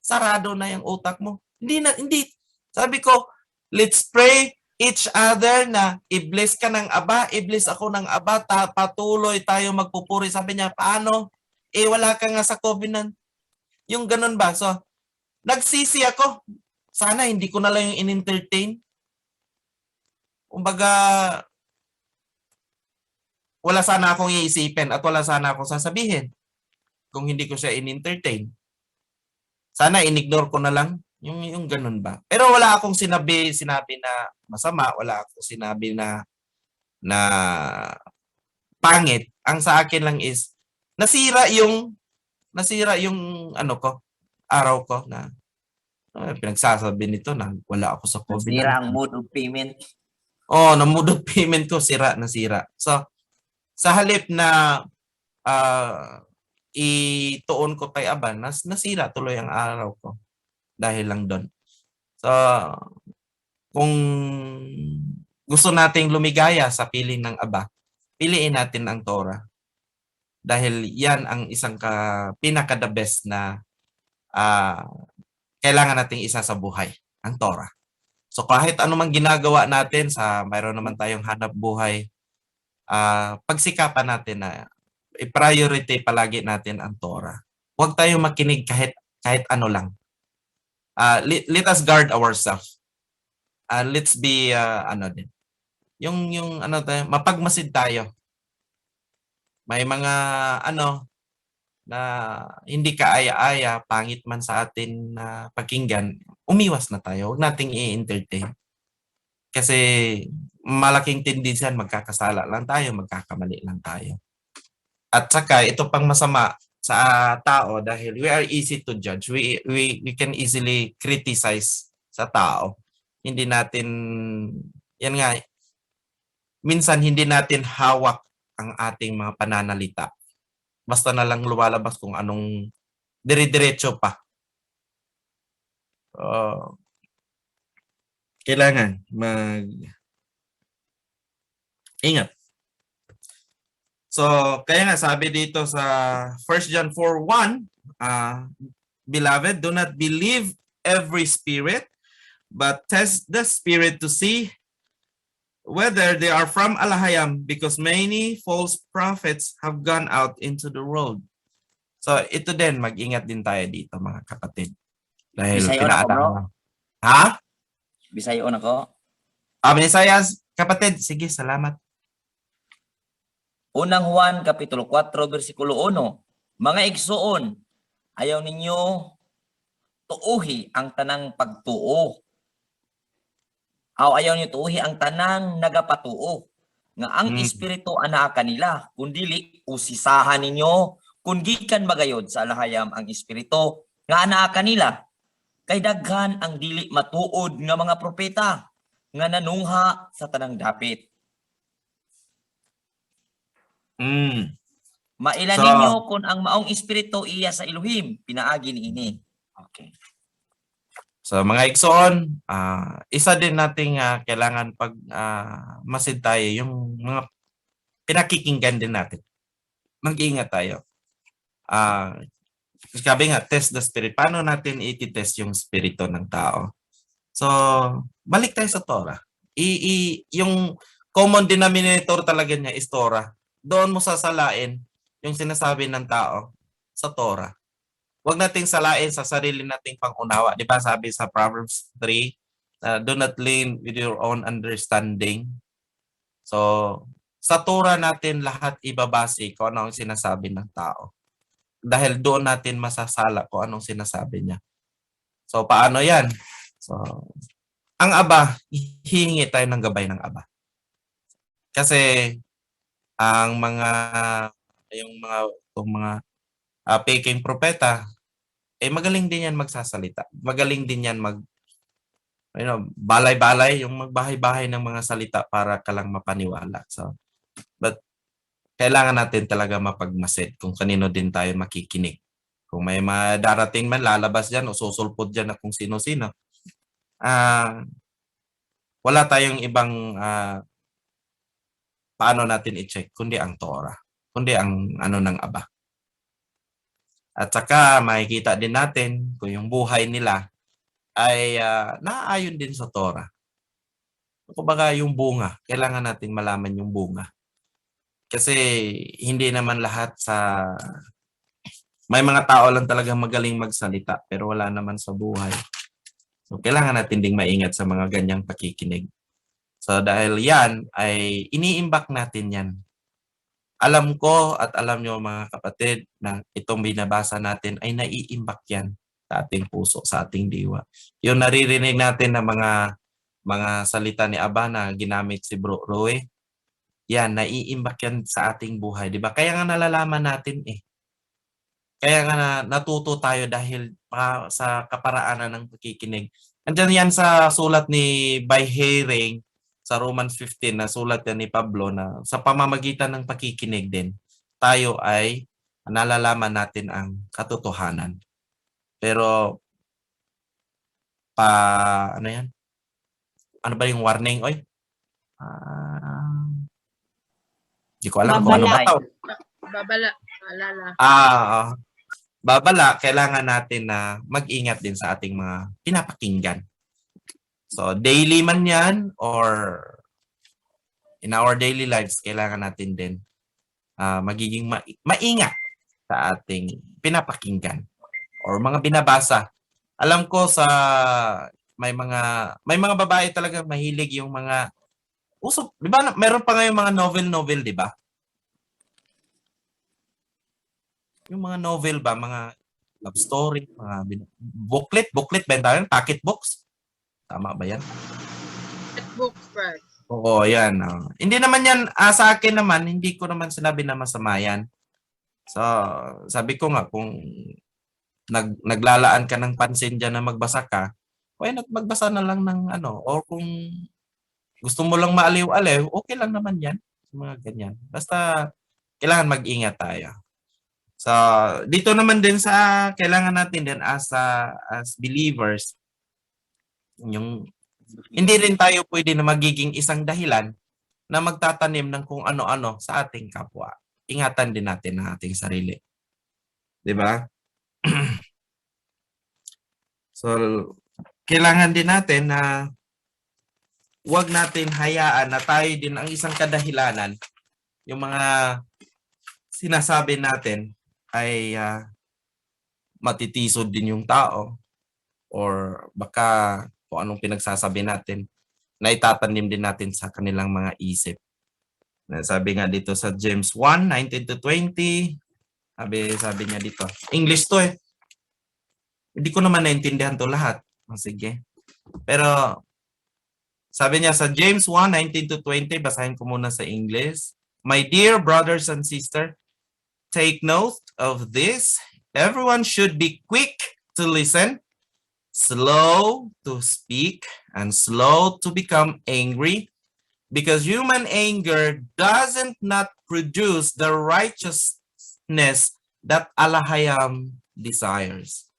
Sarado na yung utak mo. Hindi. Sabi ko, let's pray each other na i-bless ka ng Aba, i-bless ako ng Aba, patuloy tayo magpupuri. Sabi niya, paano? Wala ka nga sa covenant. Yung ganun ba? So, nagsisi ako. Sana hindi ko na lang yung in-entertain. Kumbaga, wala sana akong iisipin at wala sana akong sasabihin kung hindi ko siya in-entertain. Sana in-ignore ko na lang yung ganun ba. Pero wala akong sinabi na masama, wala akong sinabi na pangit. Ang sa akin lang is nasira yung ano ko, araw ko na pinagsasabi nito na wala ako sa COVID. Sira ang mode of payment. Na mode of payment ko nasira. So sa halip na ituon ko kay Aba, nasira tuloy ang araw ko dahil lang doon. So kung gusto nating lumigaya sa piling ng Aba, piliin natin ang Torah. Dahil yan ang isang pinaka-the best na kailangan nating isa sa buhay, ang Torah. So kahit anumang ginagawa natin mayroon naman tayong hanap buhay, pagsikapan natin na i-priority palagi natin ang Torah. Huwag tayong makinig kahit ano lang. Let us guard ourselves. Let's be mapagmasid tayo. May mga na hindi kaaya-aya, pangit man sa atin na pakinggan, umiwas na tayo. Huwag nating i-entertain. Kasi malaking tendensya, magkakasala lang tayo, magkakamali lang tayo. At saka, ito pang masama, sa tao dahil we are easy to judge. We can easily criticize sa tao. Hindi natin, yan nga, minsan hindi natin hawak ang ating mga pananalita. Basta na lang lumalabas kung anong dire-diretso pa. Kailangan ingat. So, kaya nga sabi dito sa 1 John 4:1, Beloved, do not believe every spirit, but test the spirit to see whether they are from Alahayam, because many false prophets have gone out into the world. So, ito din, mag-ingat din tayo dito, mga kapatid. Dahil Bisayon ako, bro. Ha? Bisayon ako. Binisayas, kapatid. Sige, salamat. Unang Juan, Kapitulo 4, versikulo 1. Mga igsoon, ayaw ninyo tuuhi ang tanang pagtuo. Ayaw niyo tuuhi ang tanang nagapatuo. Nga ang espiritu anaa kanila, kundili usisahan ninyo, kung gikan magayod sa alahayam ang espiritu, nga anaa kanila. Kay daghan ang dili matuod nga mga propeta, nga nanungha sa tanang dapit. Mailan So, ninyo kung ang maong espiritu iya sa Elohim, pinaagi niini. Okay. So mga igsoon, isa din nating kailangan pag masid tayo yung mga pinakikinggan din natin. Mag-iingat tayo. Sabi nga, test the spirit. Paano natin i-test yung spirito ng tao? So, balik tayo sa Torah. Yung common denominator talaga niya is Torah. Doon mo sasalain yung sinasabi ng tao sa Torah. Huwag nating salain sa sarili nating pangunawa. Di ba sabi sa Proverbs 3, do not lean with your own understanding. So, sa Torah natin lahat ibabase kung ano ang sinasabi ng tao. Dahil doon natin masasala kung anong sinasabi niya. So, paano yan? So, ang Aba, hihingi tayo ng gabay ng Aba. Kasi, ang mga peking propeta, magaling din yan magsasalita. Magaling din yan balay-balay, yung magbahay-bahay ng mga salita para ka lang mapaniwala. So, but kailangan natin talaga mapagmasid kung kanino din tayo makikinig. Kung may madarating man, lalabas dyan o susulpot dyan na kung sino-sino. Wala tayong ibang paano natin i-check kundi ang Torah, kundi ang ng Aba. At saka makikita din natin kung yung buhay nila ay naaayon din sa Torah. Kumbaga yung bunga, kailangan nating malaman yung bunga. Kasi hindi naman lahat may mga tao lang talagang magaling magsalita pero wala naman sa buhay. So kailangan natin ding maingat sa mga ganyang pakikinig. So dahil yan ay iniimbak natin yan. Alam ko at alam nyo mga kapatid na itong binabasa natin ay naiimbak yan sa ating puso, sa ating diwa. Yung naririnig natin na mga salita ni Aba na ginamit si Bro Roe, yan, naiimbak yan sa ating buhay. Diba? Kaya nga nalalaman natin Kaya nga natuto tayo dahil sa kaparaanan ng pakikinig. Andiyan yan sa sulat ni by hearing, sa Romans 15 na sulat yan ni Pablo na sa pamamagitan ng pakikinig din, tayo ay nalalaman natin ang katotohanan. Pero, ano yan? Ano ba yung warning? Hindi ko alam kung ano ba ito. Babala. Alala. Babala, kailangan natin na mag-ingat din sa ating mga pinapakinggan. So, daily man yan or in our daily lives, kailangan natin din magiging maingat sa ating pinapakinggan or mga binabasa. Alam ko may mga babae talaga mahilig yung mga di ba? Meron pa ngayon mga novel, di ba? Yung mga novel ba, mga love story, mga booklet ba yun? Pocket books? Tama ba yan? Books, Brad. Oo, yan. Hindi naman yan, sa akin naman, hindi ko naman sinabi na masama yan. So, sabi ko nga, kung naglalaan ka ng pansin dyan na magbasa ka, why not magbasa na lang ng ano, o kung gusto mo lang maaliw-aliw, okay lang naman yan. Mga ganyan. Basta, kailangan mag-ingat tayo. So, dito naman din sa, kailangan natin din as believers, yung, hindi rin tayo pwede na magiging isang dahilan na magtatanim ng kung ano-ano sa ating kapwa. Ingatan din natin ang ating sarili. 'Di ba? So, kailangan din natin na huwag natin hayaan na tayo din ang isang kadahilanan. Yung mga sinasabi natin ay matitisod din yung tao or baka kung anong pinagsasabi natin na itatanim din natin sa kanilang mga isip. Sabi nga dito sa James 1:19-20, sabi niya dito. English to eh. Hindi ko naman naintindihan to lahat. Sige. Pero sabi niya sa James 1:19-20, basahin ko muna sa English. My dear brothers and sisters, take note of this. Everyone should be quick to listen, slow to speak, and slow to become angry, because human anger doesn't not produce the righteousness that Allahayam desires.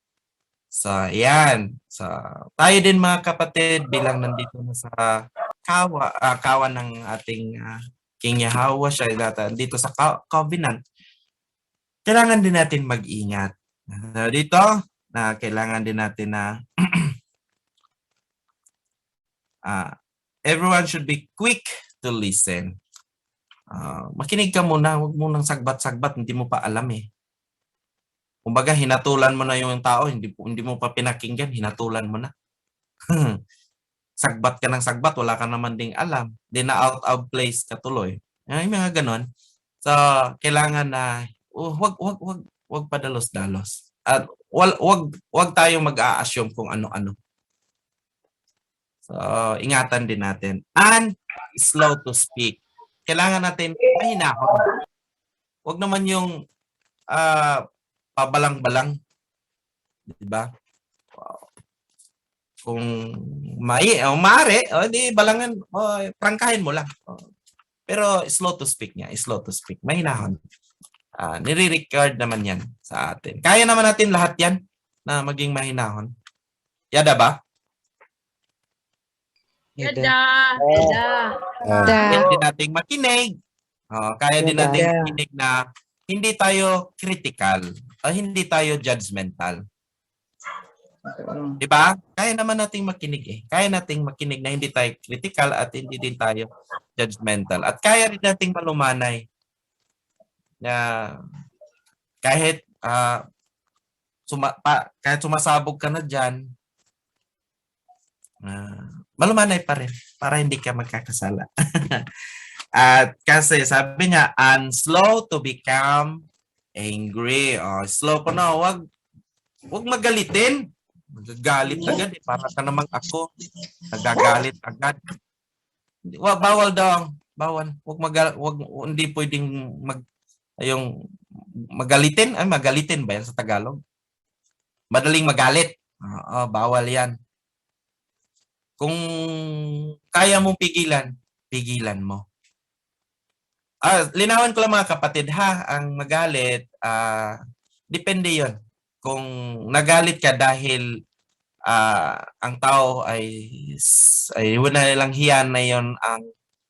So, yan. So, tayo din mga kapatid, bilang nandito na sa kawan ng ating King Yahweh, siya dito sa covenant, kailangan din natin mag-ingat. Dito, na kailangan din natin na everyone should be quick to listen. Makinig ka muna, huwag mo nang sagbat-sagbat, hindi mo pa alam eh. Kumbaga, hinatulan mo na yung tao, hindi mo pa pinakinggan, hinatulan mo na. Sagbat ka ng sagbat, wala ka naman ding alam. Di na out of place ka tuloy. Ay, mga ganon. So, kailangan na, huwag padalos-dalos. At wag tayo mag-a-assume kung ano-ano. So, ingatan din natin. And slow to speak. Kailangan natin mahinahon. Huwag naman yung pabalang-balang. Diba? Kung maaari, di balangan, prangkahin mo lang. Pero slow to speak niya. Slow to speak. Mahinahon. Nire-record naman yan sa atin. Kaya naman natin lahat yan na maging mahinahon. Yada ba? Yada. Kaya din nating makinig. Kaya din nating makinig na hindi tayo critical o hindi tayo judgmental. Diba? Kaya naman nating makinig eh. Kaya nating makinig na hindi tayo critical at hindi din tayo judgmental. At kaya rin nating malumanay na kahit kahit sumasabog ka na dyan, malumanay pa rin para hindi ka magkakasala. At kasi sabi niya, and slow to become angry. Slow ko na, wag magalitin. Magagalit agad eh. Para ka namang ako. Nagagalit agad. Bawal daw. Bawal. Hindi pwedeng yung magalitin. Magalitin ba yan sa Tagalog? Madaling magalit. Bawal yan. Kung kaya mong pigilan, pigilan mo. Linawan ko lang mga kapatid ha, ang magalit, depende yon. Kung nagalit ka dahil ang tao ay wala lang hiya na yon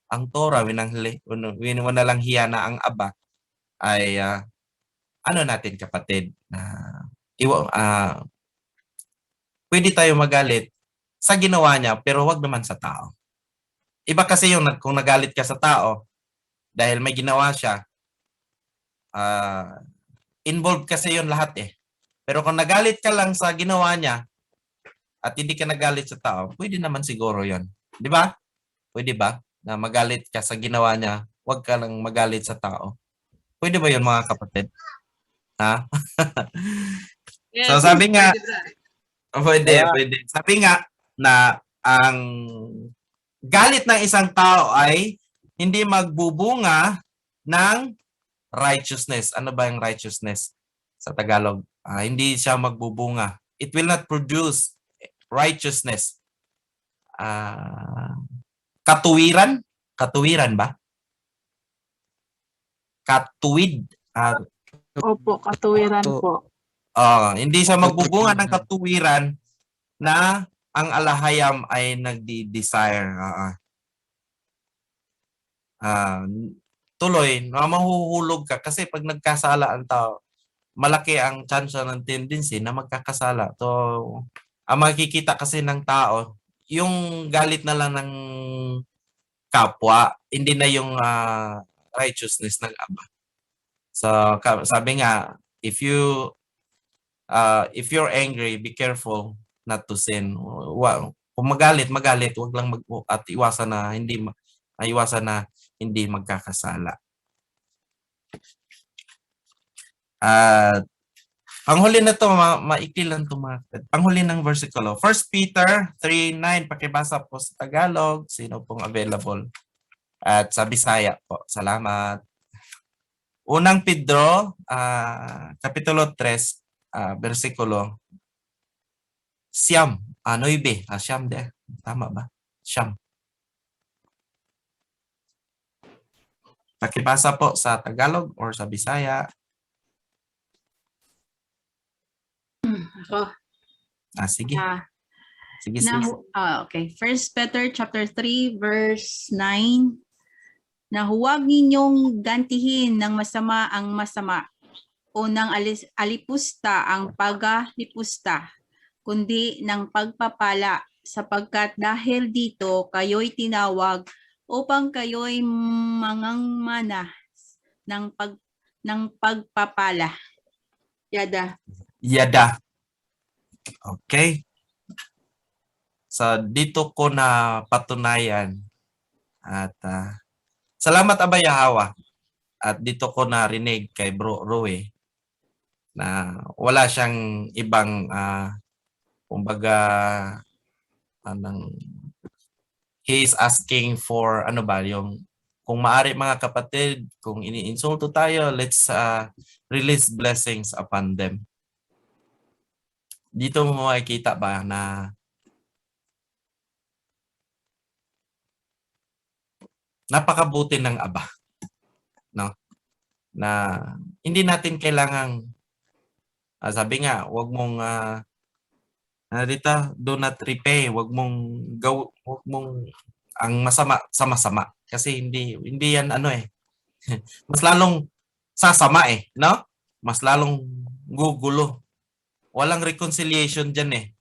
ang Torah, wala lang hiya na ang Aba, ay ano natin kapatid, pwede tayo magalit sa ginawa niya pero wag naman sa tao. Iba kasi yung kung nagalit ka sa tao dahil may ginawa siya, involved kasi yon lahat eh. Pero kung nagalit ka lang sa ginawa niya at hindi ka nagalit sa tao, pwede naman siguro yon. Di ba? Pwede ba na magalit ka sa ginawa niya, wag ka lang magalit sa tao? Pwede ba yon mga kapatid? Ha? Yes, So sabi nga, pwede. pwede. Sabi nga na ang galit ng isang tao ay hindi magbubunga ng righteousness. Ano ba yung righteousness sa Tagalog? Hindi siya magbubunga. It will not produce righteousness. Katuwiran? Katuwiran ba? Katuwid? Opo, katuwiran Opo. po. Hindi siya magbubunga ng katuwiran na ang alahayam ay nagdi-desire. Tuloy, mahuhulog ka kasi pag nagkasala ang tao, malaki ang chance ng tendency na magkakasala. So, ang makikita kasi ng tao, yung galit na lang ng kapwa, hindi na yung righteousness ng Ama. So, sabi nga, if you're angry, be careful not to sin. Kung magalit, wag lang at iwasan na hindi magkakasala. At ang huli na to, maikli lang to mga kapatid. Ang huli ng versikulo, 1 Peter 3:9, pakibasa po sa Tagalog, sino pong available. At sa Bisaya po, salamat. Unang Pedro, Kapitulo 3, versikulo Siyam, 9, Siyam de, tama ba? Siyam. Pakibasa po sa Tagalog or sa Bisaya. Ako. Sige. Sige, Na, sis. okay. 1 Peter chapter 3 verse 9. Na huwag ninyong gantihin ng masama ang masama o ng alipusta ang pagalipusta, kundi ng pagpapala, sapagkat dahil dito kayo'y tinawag upang kayo'y mangangmana ng pagpapala. Yada. Yada. Okay. So, dito ko na patunayan at salamat Abay Yahawa. At dito ko narinig kay Bro Roe na wala siyang ibang kumbaga he is asking for yung kung maari mga kapatid, kung iniinsulto tayo, let's release blessings upon them. Dito mo makikita ba na napakabuti ng Aba, no? Na hindi natin kailangang sabi nga, wag mong do not repay, wag mong ang masama sa masama kasi hindi yan mas lalong sasama no? Mas lalong gugulo. Walang reconciliation diyan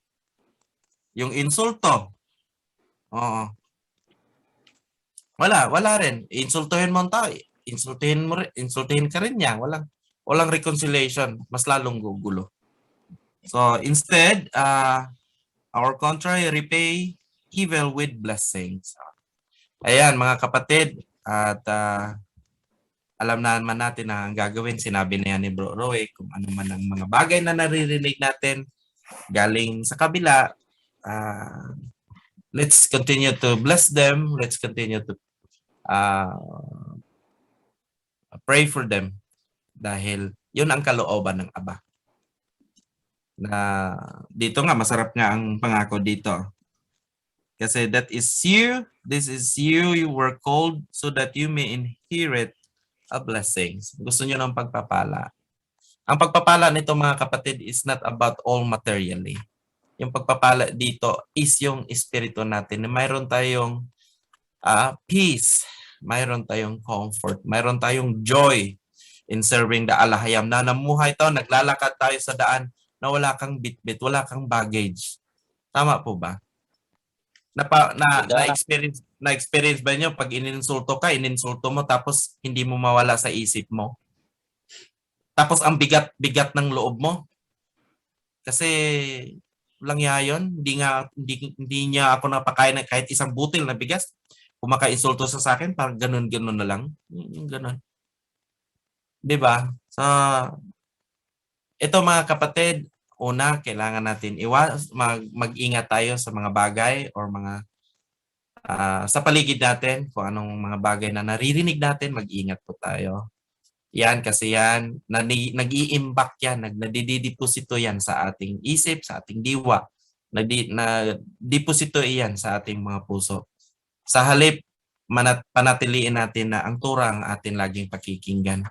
Yung insulto. Oo. Wala rin. Insultuhin mo ang tao, insultuhin ka rin niya. Walang reconciliation, mas lalong gugulo. So instead, our contrary, repay evil with blessings. Ayan mga kapatid, at alam naman natin na ang gagawin, sinabi na yan ni Bro Roy, kung ano man ang mga bagay na naririnig natin galing sa kabila, let's continue to bless them, let's continue to pray for them dahil yun ang kalooban ng Aba. Na dito nga, masarap nga ang pangako dito. Kasi this is you were called so that you may inherit a blessings. Gusto nyo ng pagpapala. Ang pagpapala nito mga kapatid is not about all materially. Yung pagpapala dito is yung espiritu natin. Mayroon tayong peace, mayroon tayong comfort, mayroon tayong joy in serving the alahayam. Na namuhay tayo, naglalakad tayo sa daan na wala kang bitbit, wala kang baggage. Tama po ba? Na-experience ba niyo pag ininsulto mo tapos hindi mo mawala sa isip mo? Tapos ang bigat ng loob mo? Kasi lang yun, hindi niya ako napakain ng kahit isang butil na bigas. Kumaka-insulto sa akin, parang ganun na lang. Ganun. 'Di ba? So, ito mga kapatid, una, kailangan natin mag-ingat tayo sa mga bagay or mga sa paligid natin, kung anong mga bagay na naririnig natin, mag-ingat po tayo. Yan kasi yan, nag-i-impact yan, nagdideposito yan sa ating isip, sa ating diwa. Na-deposito iyan sa ating mga puso. Sa halip, panatiliin natin na ang Torah ang atin laging pakikinggan.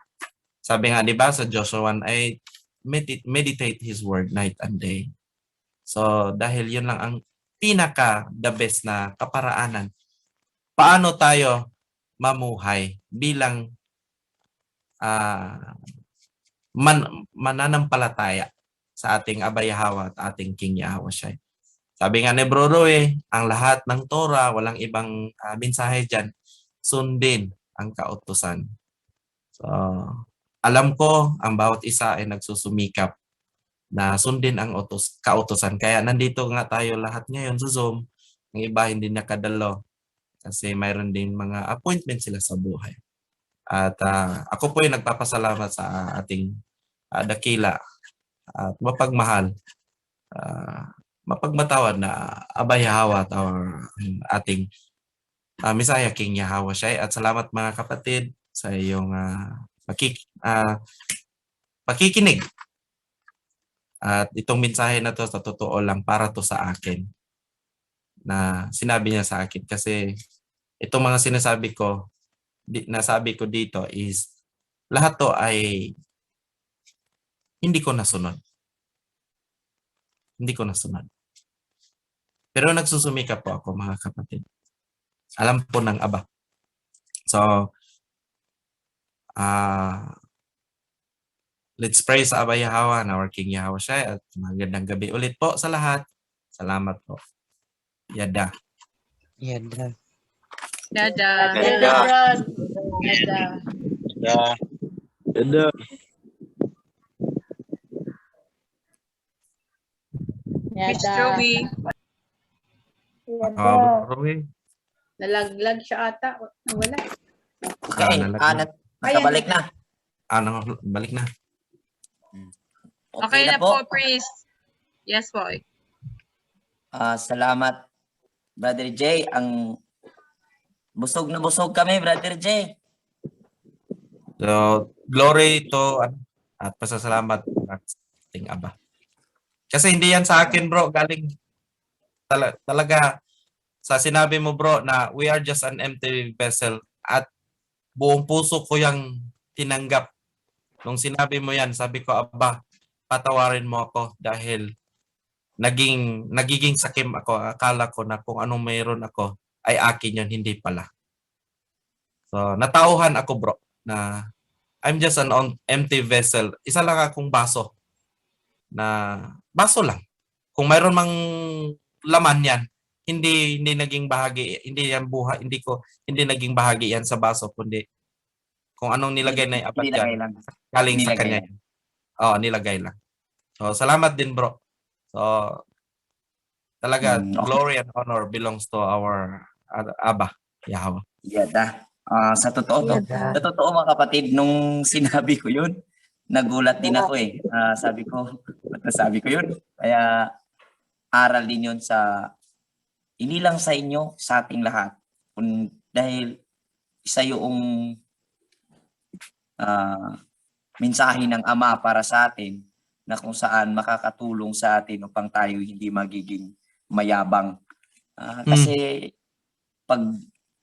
Sabi nga, di ba, sa Joshua 1 ay meditate His word night and day. So, dahil yun lang ang the best na kaparaanan. Paano tayo mamuhay bilang mananampalataya sa ating Aba Yahweh at ating King Yahweh Shai. Sabi nga ni Bro Roy, ang lahat ng Torah, walang ibang mensahe dyan, sundin ang kautusan. So, alam ko, ang bawat isa ay nagsusumikap na sundin ang kautusan. Kaya nandito nga tayo lahat ngayon sa Zoom. Ang iba hindi nakadalo kasi mayroon din mga appointment sila sa buhay. At ako po ay nagpapasalamat sa ating dakila at mapagmahal, mapagmatawad na Aba Yahweh at ating Messiah King Yahweh Shai. At salamat mga kapatid sa iyong pakikinig. At itong mensahe na to sa totoo lang para to sa akin na sinabi niya sa akin kasi itong mga sinasabi ko nasabi ko dito is lahat to ay hindi ko nasunod. Hindi ko nasunod. Pero nagsusumikap po ako mga kapatid. Alam po ng Aba. So, let's pray sa Aba Yahweh and our King Yahweh Shai at magandang gabi ulit po sa lahat. Salamat po. Yada. Yada. Dada. Dada. Dada. Miss Joey. Roy. Nalaglag siya ata. Wala. Okay, nakabalik na. Balik na. Okay na po, priest. Yes po. Salamat, Brother J. Ang busog na busog kami, Brother J. So, glory to at pasasalamat sa ating Aba. Kasi hindi yan sa akin, bro. Galing talaga sa sinabi mo, bro, na we are just an empty vessel at buong puso ko yung tinanggap. Nung sinabi mo yan, sabi ko, Aba, patawarin mo ako dahil nagiging sakim ako. Akala ko na kung anong mayroon ako ay akin yun, hindi pala. So, natauhan ako, bro, na I'm just an empty vessel. Isa lang akong baso. Baso lang. Kung mayroon mang laman yan, hindi naging bahagi, hindi yan buhay, hindi naging bahagi yan sa baso, kundi kung anong nilagay na apat dyan, galing sa kanya. Oo, nilagay lang. So, salamat din, bro. So, talaga, glory and honor belongs to our Aba, Yahweh. Yada. Sa totoo mga kapatid, nung sinabi ko yun, nagulat din ako eh. Sabi ko yun. Kaya aral din yun hindi lang sa inyo, sa ating lahat. Dahil isa yung mensahe ng Ama para sa atin na kung saan makakatulong sa atin upang tayo hindi magiging mayabang. Kasi pag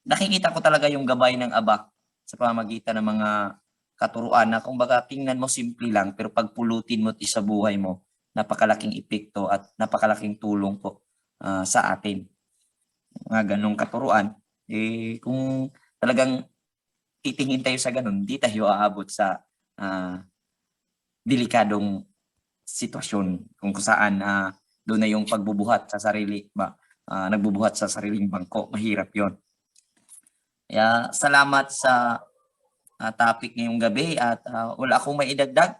nakikita ko talaga yung gabay ng Aba sa pamamagitan ng mga katuruan na kumbaga tingnan mo simple lang pero pagpulutin mo sa buhay mo, napakalaking epekto at napakalaking tulong po sa atin. Mga ganong katuruan, kung talagang titingin tayo sa ganon, di tayo aabot sa delikadong sitwasyon kung saan doon na yung pagbubuhat sa sarili nagbubuhat sa sariling bangko. Mahirap yon. Kaya salamat sa topic ngayong gabi at wala akong maidagdag.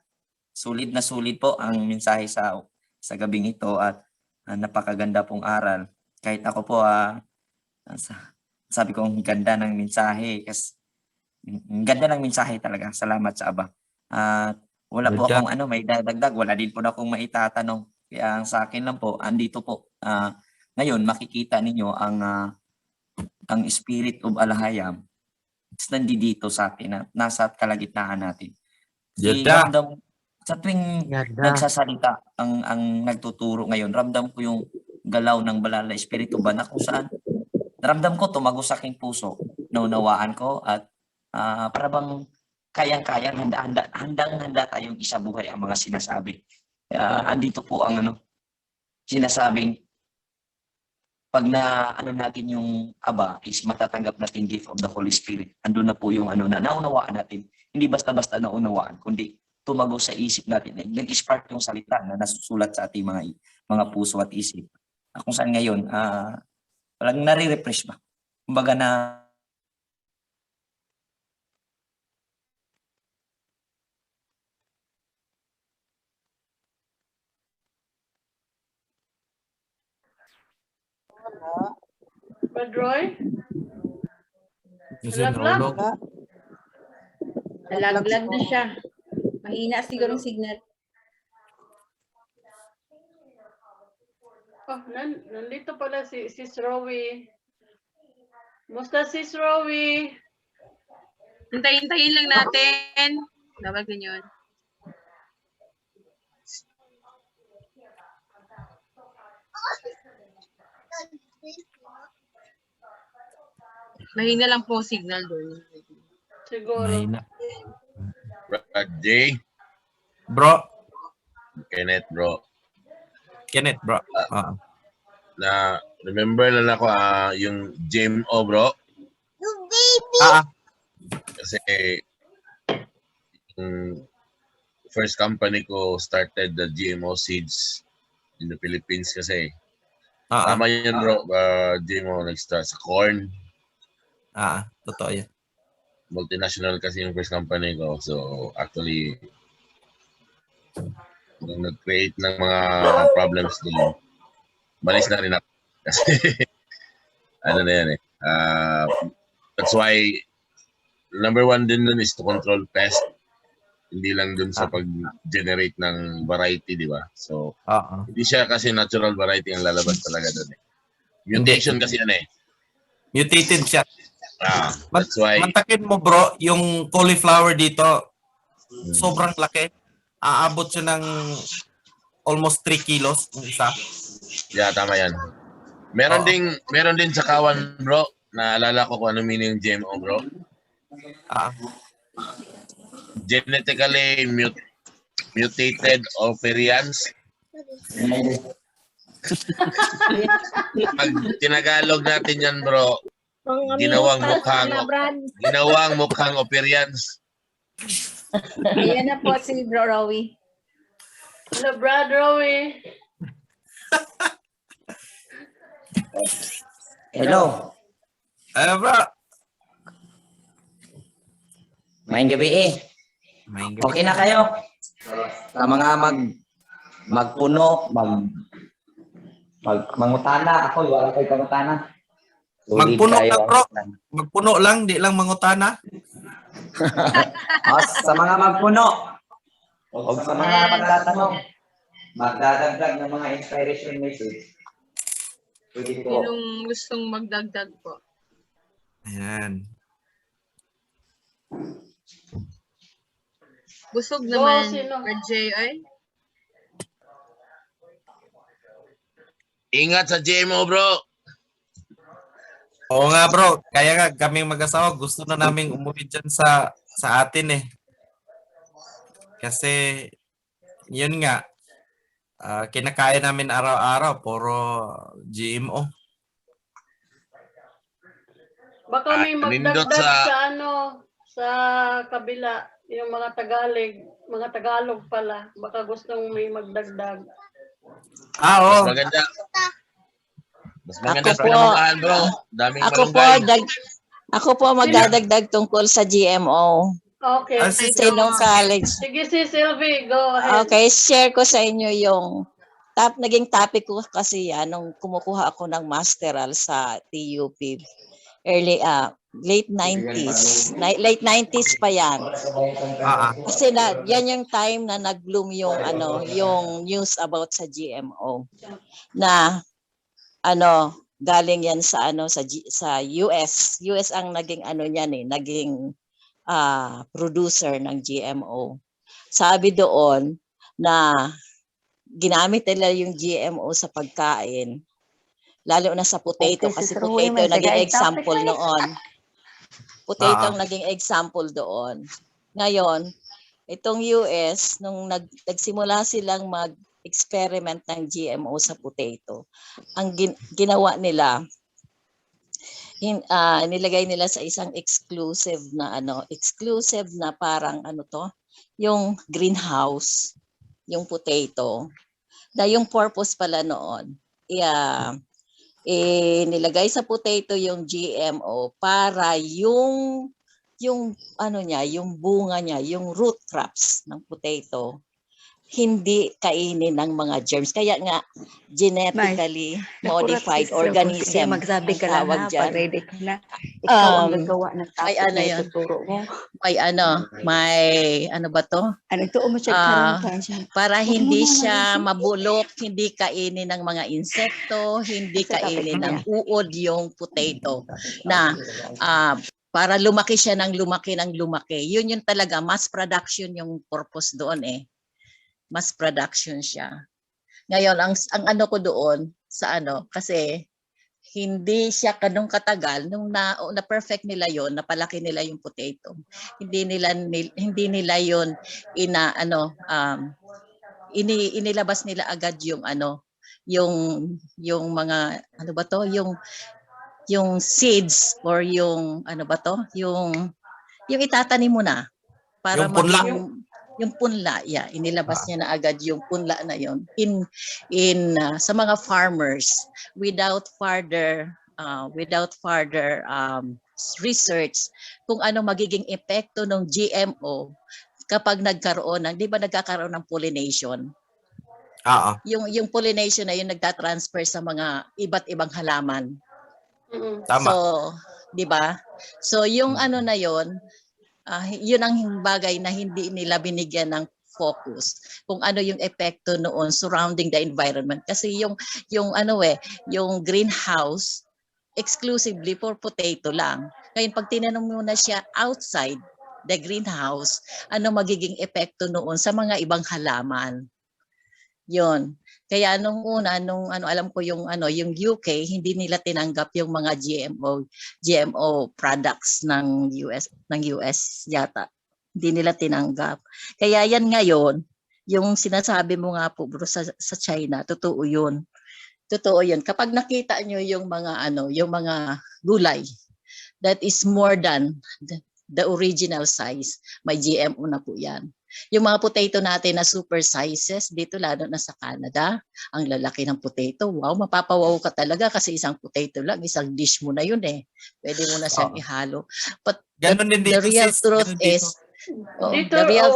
Sulit na sulit po ang mensahe sa gabing ito at napakaganda pong aral. Kahit ako po sabi ko ang ganda ng mensahe kasi ganda ng mensahe talaga. Salamat sa Aba. Wala po akong may dadagdag, wala din po na akong maitatanong. Kaya sa akin lang po, andito po. Ngayon makikita ninyo ang spirit of Alahayam. It's nandito sa atin, nasa kalagitnaan natin. Yada. Ramdam sa tuwing Yada. nagsasalita ang nagtuturo ngayon, ramdam ko yung galaw ng banal na espiritu ba na kung saan ramdam ko tumago sa aking puso, naunawaan ko at para bang kayang-kayang handang-handa tayong isabuhay ang mga sinasabi. Andito po ang sinasabing pag na natin yung Aba is matatanggap natin gift of the Holy Spirit. Andun na po yung na naunawaan natin. Hindi basta-basta naunawaan, kundi tumago sa isip natin. Nag-spark yung salita na nasusulat sa ating mga puso at isip. Kung saan ngayon, walang nare-refresh ba? Kumbaga na Brad Roy? Kasi Nalaglag? nahulog. Nalaglag na siya. Mahina siguro ang signal. Oh, nandito pala si Sis Rowie. Musta Sis Rowie? Hintayin lang natin. Tawag din yun. Mahina lang po signal doon. Siguro. Mahina. Brad J. Bro, Kenneth, bro. Kenneth, bro. Na, remember na ako yung GMO, bro. Kasi yung first company ko started the GMO seeds in the Philippines kasi. Tama yun, bro. GMO nag-start sa corn. Totoo yan. Multinational kasi yung first company ko. So, actually, nung nag-create ng mga problems doon, malis na rin ako. Kasi, ano na yan eh. That's why, number one din dun is to control pest. Hindi lang dun sa pag-generate ng variety, di ba? So, hindi siya kasi natural variety ang lalabas talaga dun eh. Mutation kasi yan eh. Mutated siya. That's why. Mantakin mo bro, yung cauliflower dito, sobrang laki. Aabot siya ng almost 3 kilos yung isa. Yeah, tama yan. Meron din sa kawan, bro. Naalala ko kung ano meaning yung GMO, bro. Genetically mutated ovarians. Pag tinagalog natin yan, bro, ginawang mukhang ovarians. Ayan na po si Bro Rowie. Hello, Brad Rowie. hello. Bro. Maayong gabi eh. Okay na kayo? Sa mga magpuno, mangutana. Ako, wala kayo pangutana. Magpuno lang bro. Magpuno lang, di lang mangutana. Sa mga magpuno. O sa mga magtatanong. Magdadagdag ng mga inspiration message. Pwede po. Sinong gustong magdagdag po? Ayan. Busog naman, sino? RJ, ay? Ingat sa GMO, bro. Oo nga bro, kaya nga kaming mag-asawa gusto na naming umuwi dyan sa atin eh. Kasi yun nga, kinakain namin araw-araw, puro GMO. Baka may nindot magdagdag sa kabila, yung mga Tagalog pala. Baka gustong may magdagdag. Oo. Mas maganda sa pinamakaan, bro. Daming malunggay. Ako po magdadagdag tungkol sa GMO. Okay. Sinong college. Sige si Sylvie, go ahead. Okay, share ko sa inyo yung naging topic ko kasi nung kumukuha ako ng masteral sa TUP. Late 90s. Late 90s pa yan. Kasi yan yung time na nag-bloom yung news about sa GMO. Na galing yan sa US. US ang naging naging producer ng GMO. sabi doon na ginamit nila yung GMO sa pagkain, lalo na sa potato, Okay, kasi Sister Huy, potato may naging tagay topic example na noon. Potato ang naging example doon. Ngayon, itong US, nung nagsimula silang mag-experiment ng GMO sa potato, ang ginawa nila, nilagay nila sa isang exclusive na parang yung greenhouse, yung potato. Yung purpose pala noon, nilagay sa potato yung GMO para yung bunga niya, yung root crops ng potato, hindi kainin ng mga germs. Kaya nga, genetically modified organism magsabi ang ka lang tawag ha, dyan. pag ready ka na. Ikaw ang Um, gagawa ng topic ay, ano na yun? ituturo mo. May ano ba to? Ano ito, umasyad ka lang. Para hindi siya mabulok, hindi kainin ng mga insekto, hindi kainin ng uod yung potato, na para lumaki siya ng lumaki. Yun yung talaga, mass production yung purpose doon Mass production siya. Ngayon, ang ano ko doon sa kasi hindi siya ganun katagal nung na perfect nila yon, napalaki nila yung potato. Hindi nila yon inilabas nila agad yung yung mga yung seeds, or yung yung itatanim mo na para Yung punla. yung punla, inilabas niya na agad yung punla na yon sa mga farmers without further research kung ano magiging epekto ng GMO kapag nagkakaroon ng pollination. Yung pollination na yung nagtatransfer sa mga iba't ibang halaman. Tama. So, 'di ba? So yung na yon, yun ang bagay na hindi nila binigyan ng focus kung ano yung epekto noon surrounding the environment, kasi yung greenhouse exclusively for potato lang. Ngayon pag tinanong mo na siya outside the greenhouse, ano magiging epekto noon sa mga ibang halaman. Yon. Kaya nung alam ko yung UK, hindi nila tinanggap yung mga GMO products ng US yata. Hindi nila tinanggap. Kaya yan ngayon, yung sinasabi mo nga po bro sa China, totoo yun. Totoo yun. Kapag nakita nyo yung mga gulay that is more than the original size, may GMO na po yan. Yung mga potato natin na super sizes, dito lalo na sa Canada, ang lalaki ng potato. Wow, mapapawaw ka talaga kasi isang potato lang, isang dish mo na yun Pwede mo na siyang ihalo. But the real truth is,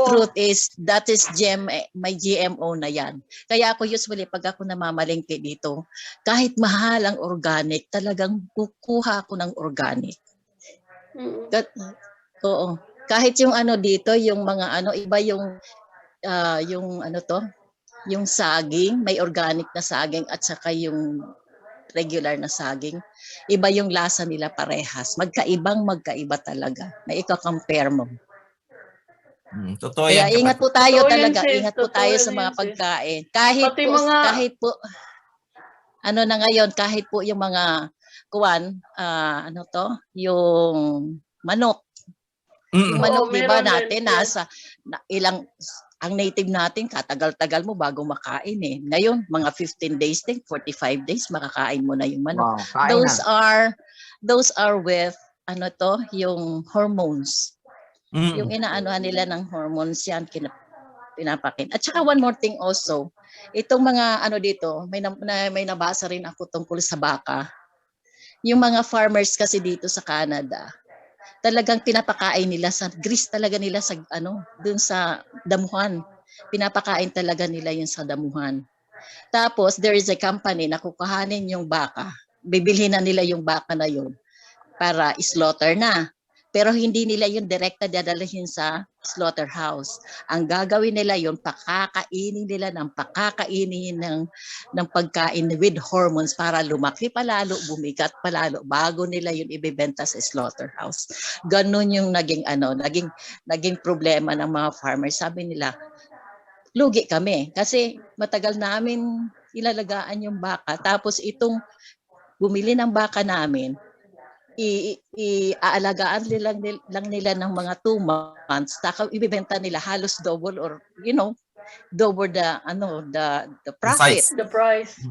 truth is, that is may GMO na yan. Kaya ako usually, pag ako namamalengke dito, kahit mahal ang organic, talagang kukuha ako ng organic. Oo. Kahit yung dito, yung mga iba yung yung saging, may organic na saging at saka yung regular na saging. Iba yung lasa nila parehas. Magkaiba talaga. Na ika-compare mo. Totoo Kaya yan. ingat po tayo Totoo yan, talaga. sis. Ingat po Totoo tayo yan, sa mga sis. pagkain. Kahit po yung mga yung manok. Yung manok, di ba natin, ang native natin, katagal-tagal mo bago makain Ngayon, mga 15 days din, 45 days, makakain mo na yung manok. Wow, Those are with, yung hormones. Yung inaanohan nila ng hormones yan, pinapakin. At saka one more thing also, itong mga dito, may nabasa rin ako tungkol sa baka. Yung mga farmers kasi dito sa Canada, talagang pinapakain nila sa grease talaga nila sa dun sa damuhan. Pinapakain talaga nila yun sa damuhan. Tapos there is a company na kukuhanin yung baka. Bibilhin na nila yung baka na yun para slaughter na. Pero hindi nila yun direkta dadalhin sa slaughterhouse. Ang gagawin nila yun, pakakainin nila ng pagkain with hormones para lumaki palalo, bumigat palalo, bago nila yun ibebenta sa slaughterhouse. Ganun yung naging problema ng mga farmers. Sabi nila, lugi kami kasi matagal namin ilalagaan yung baka. Tapos itong bumili ng baka namin, iaalagaan lang nila ng mga 2 months, taka ibebenta nila halos double or double the profit. size. The price.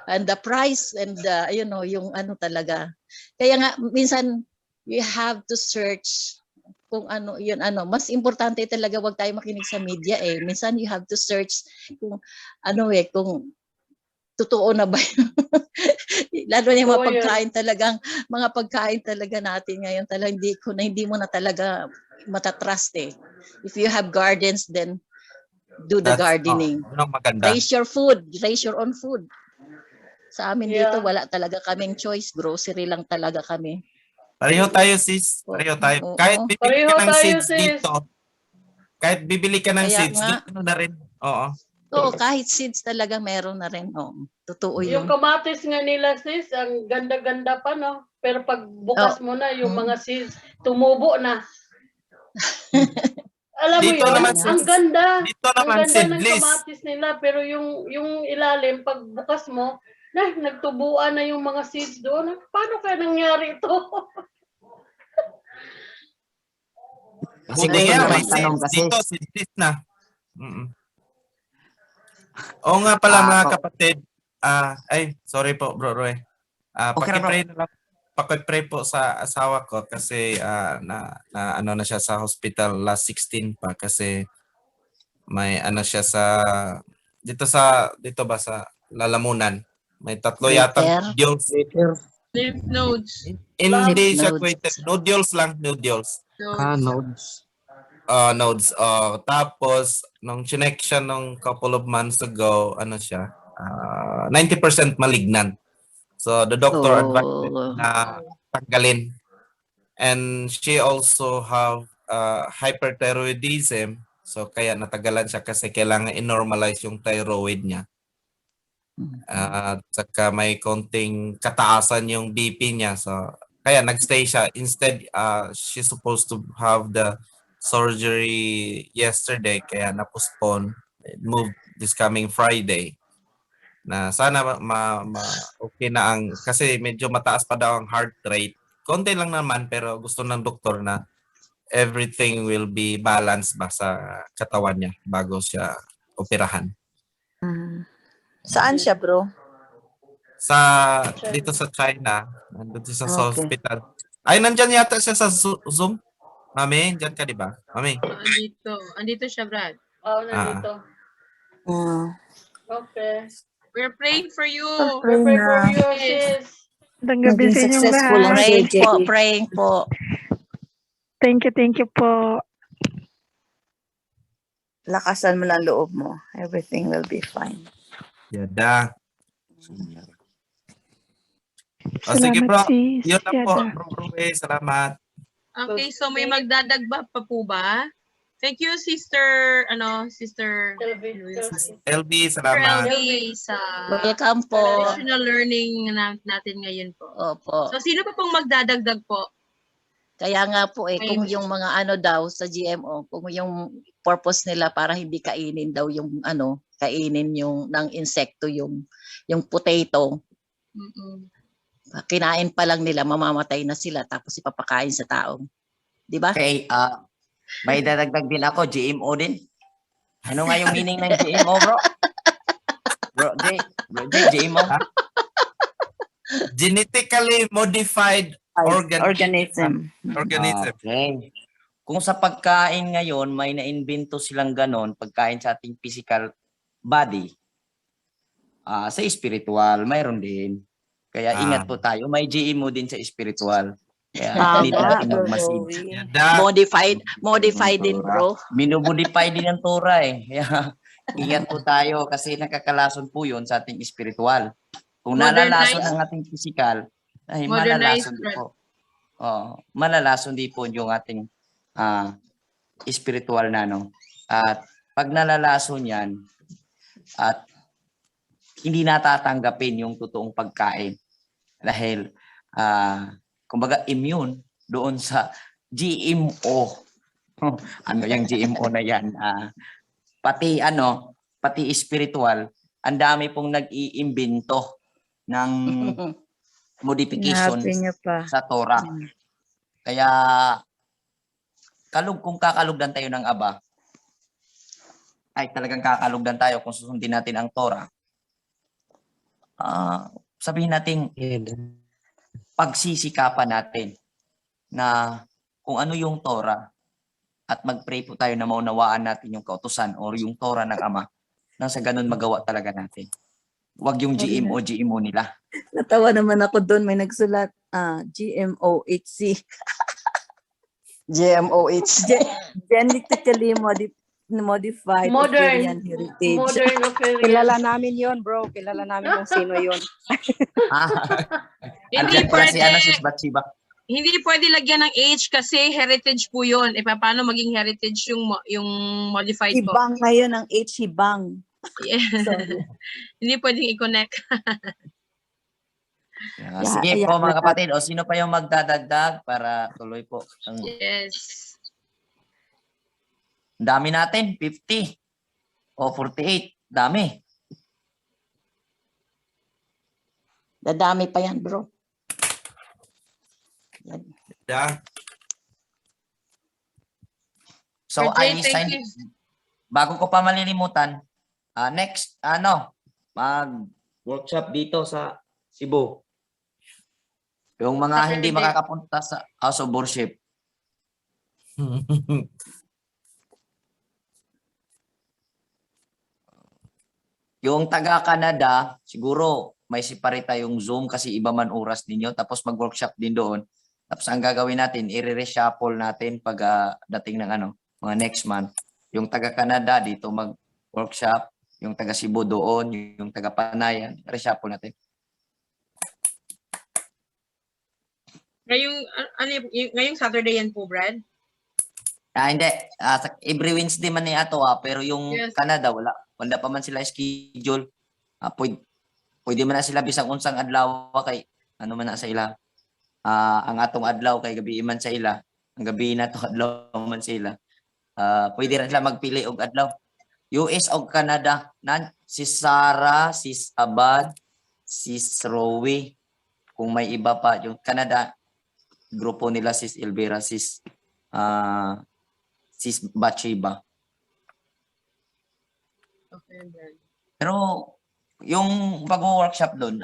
The price and yung talaga. Kaya nga minsan we have to search kung mas importante talaga, wag tayo makinig sa media minsan you have to search kung kung totoo na ba lalo na yung mga pagkain talaga natin ngayon talaga hindi mo na talaga matatrust If you have gardens, then do the gardening. Maganda. Raise your own food. Sa amin dito wala talaga kaming choice, grocery lang talaga kami. Pareho tayo, sis. Pareho tayo. Kahit bibili ka ng seeds dito. Kahit bibili ka ng seeds, dito na rin. Oo. Oo, kahit seeds talaga meron na rin. Totoo yun. Yung kamatis nga nila, sis, ang ganda-ganda pa, no? Pero pag bukas mo na, yung mga seeds, tumubo na. Alam mo Dito yun, naman, ang ganda. Dito Ang naman, ganda ng seedless. kamatis nila, pero yung ilalim, pag bukas mo, nagtubuan na yung mga seeds doon. Paano kaya nangyari ito? Buti nga, may seeds. Dito, seedless na. Oo nga pala mga kapatid. Sorry po, Bro Roy. Paki-pray na lang. Paki-pray po sa asawa ko kasi na siya sa hospital last 16 pa kasi may siya sa dito ba sa Lalamunan. May 3 yata nodules. Lymph nodes. Hindi siya nodes. quite nodules lang, nodules. Nodes. Nodes. Tapos, nung chinek siya nung couple of months ago, 90% malignant. So, the doctor advised na tanggalin. And she also have hyperthyroidism. So, kaya natagalan siya kasi kailangan i-normalize yung thyroid niya. At saka may konting kataasan yung BP niya. So, kaya nagstay siya. Instead, she's supposed to have the surgery yesterday kaya na-postpone. It moved this coming Friday. Na sana okay na kasi medyo mataas pa daw ang heart rate. Konti lang naman pero gusto ng doktor na everything will be balanced ba sa katawan niya bago siya operahan. Saan siya, bro? Dito sa China, nandun siya sa hospital. Ay, nandyan yata siya sa Zoom. Mami, dyan ka, di ba? Mami. Andito siya, Brad. Nandito. Okay. We're praying for you. We're praying for you, sis. Naging successful ang Praying po. Thank you po. Lakasan mo lang loob mo. Everything will be fine. Yada. Sige, bro. Sis. Yun lang po. Yada. Bro, salamat. Okay, so may magdadagba pa po ba? Thank you, Sister LB, salamat. LB sa Welcome po. additional learning natin ngayon po. Opo. So, sino pa pong magdadagdag po? Kaya nga po kung yung mga daw sa GMO, kung yung purpose nila para hindi kainin daw yung kainin yung ng insekto yung potato. Kinain pa lang nila, mamamatay na sila tapos ipapakain sa tao. Di ba? Okay, may dadagdag din ako, GMO din. Ano nga yung meaning ng GMO, bro? Bro, GMO? Genetically modified Organism. Okay. Kung sa pagkain ngayon, may na-invento silang ganon, pagkain sa ating physical body, sa spiritual, mayroon din. Kaya ingat po tayo, may GMO din sa spiritual. Kaya hindi natin magmasid. Modified din, bro. Minumodify din ang Torah Kaya ingat po tayo kasi nakakalason po yun sa ating spiritual. Kung nalalason ang ating physical, ay malalason po. malalason din po yung ating spiritual na no. At pag nalalason yan at hindi natatanggapin yung totoong pagkain dahil kumbaga immune doon sa GMO. Ano yung GMO na yan? Pati spiritual, ang dami pong nag-iimbento ng modification Sinabi niyo pa. sa Torah. Kaya kung kakalugdan tayo ng Aba, ay talagang kakalugdan tayo kung susundin natin ang Torah. Sabihin natin, pagsisikapan natin na kung ano yung Torah at mag-pray po tayo na maunawaan natin yung kautusan o yung Torah ng Ama nang sa ganun magawa talaga natin. Huwag yung GMO nila. Natawa naman ako doon. May nagsulat, GMOHC. GMOH. Genetically modified Operian heritage. Modern Operian. Kilala namin yon, bro. Kilala namin kung sino yon. Andyan pala si Sis Batsiba. Hindi pwede lagyan ng age kasi heritage po yun. E paano maging heritage yung modified po? Hibang ngayon ang H, hibang. Yeah. Hindi pwedeng i-connect. Sige po mga kapatid. O sino pa yung magdadagdag para tuloy po? Yes. Dami natin, 50 o 48. Dami. Dadami pa yan, bro. Yan. Yeah. So, Thank you. Bago ko pa malilimutan, next, mag-workshop dito sa Cebu. Yung mga hindi makakapunta sa House of Worship. Yung taga-Canada, siguro may separate tayong Zoom kasi iba man oras ninyo. Tapos mag-workshop din doon. Tapos ang gagawin natin, i-reshuffle natin pag dating ng mga next month. Yung taga-Canada dito mag-workshop. Yung taga-Cebu doon, yung taga-Panayan, reshuffle natin. Ngayong Saturday yan po, Brad? Hindi. Every Wednesday man ni ato pero yung Canada, wala pa man sila schedule. Pwede man na sila bisang unsang adlaw kay man na sa ila. Ang atong adlaw kay gabi man sa ila. Ang gabi na to adlaw man sa ila. Pwede rin sila magpili og adlaw. US og Canada, si Sarah, sis Abad, sis Rowie, kung may iba pa yung Canada, grupo nila sis Elvira, sis Bachiba. Okay, Brad. Pero yung pag-workshop doon,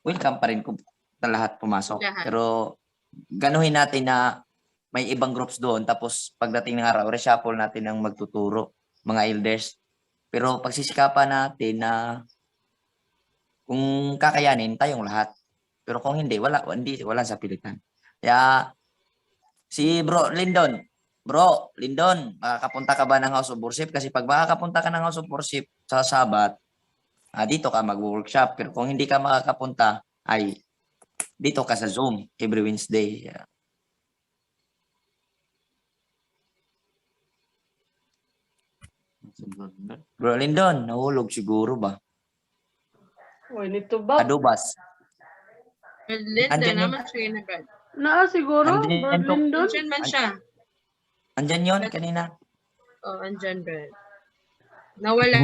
welcome pa rin kung lahat pumasok. Lahat. Pero ganuhin natin na may ibang groups doon tapos pagdating ng araw, reshuffle natin ang magtuturo, mga elders. Pero pagsisikapan natin na kung kakayanin tayong lahat. Pero kung hindi, wala sa pilitan. Kaya si Bro Lindon, makakapunta ka ba ng House of Worship? Kasi pag makakapunta ka ng House of Worship sa Sabat, dito ka mag-workshop. Pero kung hindi ka makakapunta, ay dito ka sa Zoom every Wednesday. Bro Lindon, nahulog siguro ba? Uy, nito ba? Adobas. Linda Andyan naman siya na, Brad. Siguro, Andyan Brad po. Lindon. Andyan man siya. Andyan yun kanina. Andyan, Brad. Nawala.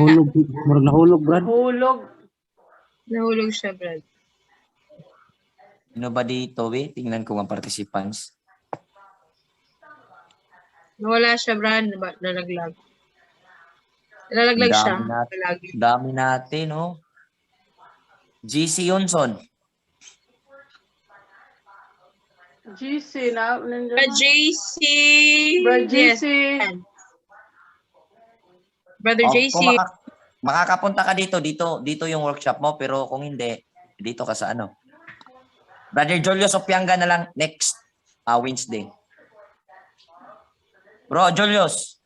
Nahulog, Brad. Nahulog siya, Brad. Ano ba dito, tingnan ko ang participants. Nawala siya, Brad. Nalaglag. Nalaglag siya. Dami natin, oh. GC Yonson. GC na. Brad JC. Brad JC. Yes. Brother JC. Kung makakapunta ka dito yung workshop mo, pero kung hindi, dito ka sa Brother Julius Opianga na lang next Wednesday. Bro, Julius.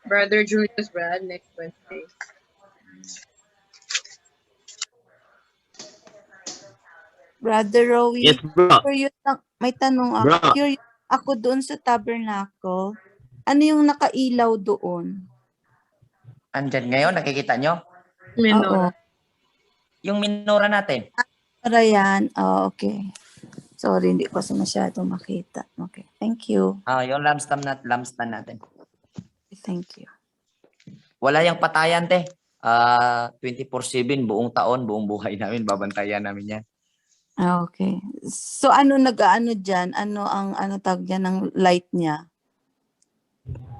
Brother Julius, Brad, next Wednesday. Brother Rowie, Yes, bro. curious lang, may tanong ako. Bro. Curious ako doon sa tabernacle. Ano yung nakailaw doon? Andyan ngayon, nakikita nyo? Oo. Yung minura natin. Para yan. Oh, okay. Sorry, hindi ko kasi masyadong makita. Okay. Thank you. Yung lampstand natin. Thank you. Wala yung patayan, te. 24/7, buong taon, buong buhay namin, babantayan namin yan. Ah, okay. So ano nag-ano diyan? Ano ang tawag diyan ng light niya?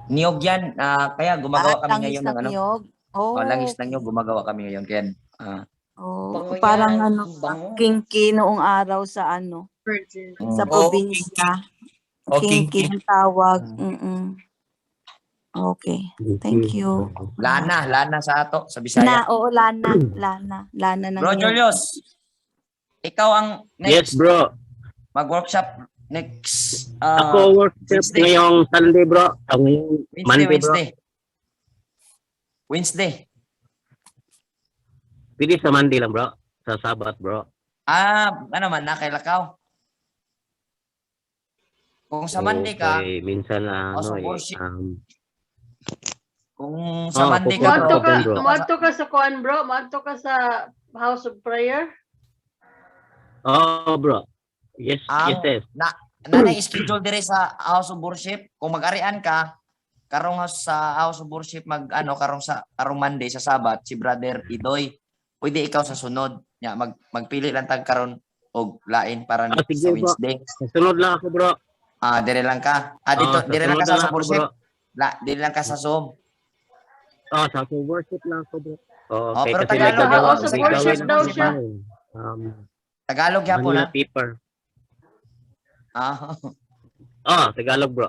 Niyog yan, kaya gumagawa kami langis ngayon ng ng ano. niyog? Oh, Langis ng niyog, gumagawa kami ngayon. Kaya, oh, parang ano, kinky noong araw sa ano, sa probinsya. Kinky ang tawag. Okay. Thank you. Lana sa ato, sa Bisaya. Lana ng Bro niyog. Julius, ikaw ang Yes, next bro. mag-workshop next Ako workshop Wednesday. ngayong Sunday, bro. Ngayong Monday, bro. Wednesday. Pili sa Monday lang, bro. Sa Sabat, bro. Ano man, nakailakaw. Kung sa Monday ka, Okay, minsan na, sa ano, worship. Kung sa Oh, Monday ka, pupunta Maadto bro. maadto ka sa kuan, bro. Maadto ka sa House of Prayer. Oh, bro. Yes, yes. nanay schedule dire sa House of Worship. Kung mag-arian ka, karong sa House of Worship karong Monday sa Sabat si Brother Idoy. Pwede ikaw sa sunod. Ya, magpili lang tag karon og lain para sige, sa bro. Wednesday. Sunod lang ako, bro. Dire lang ka. Dito, dire lang ka sunod sa lang ako, worship. bro. Dire lang ka sa Zoom. Sa worship lang ako, bro. Okay, pero kasi Tagalog, may gagawa- House of may Worship gawin daw ako siya. sa, Tagalog yapon Manila na. paper. Tagalog, bro.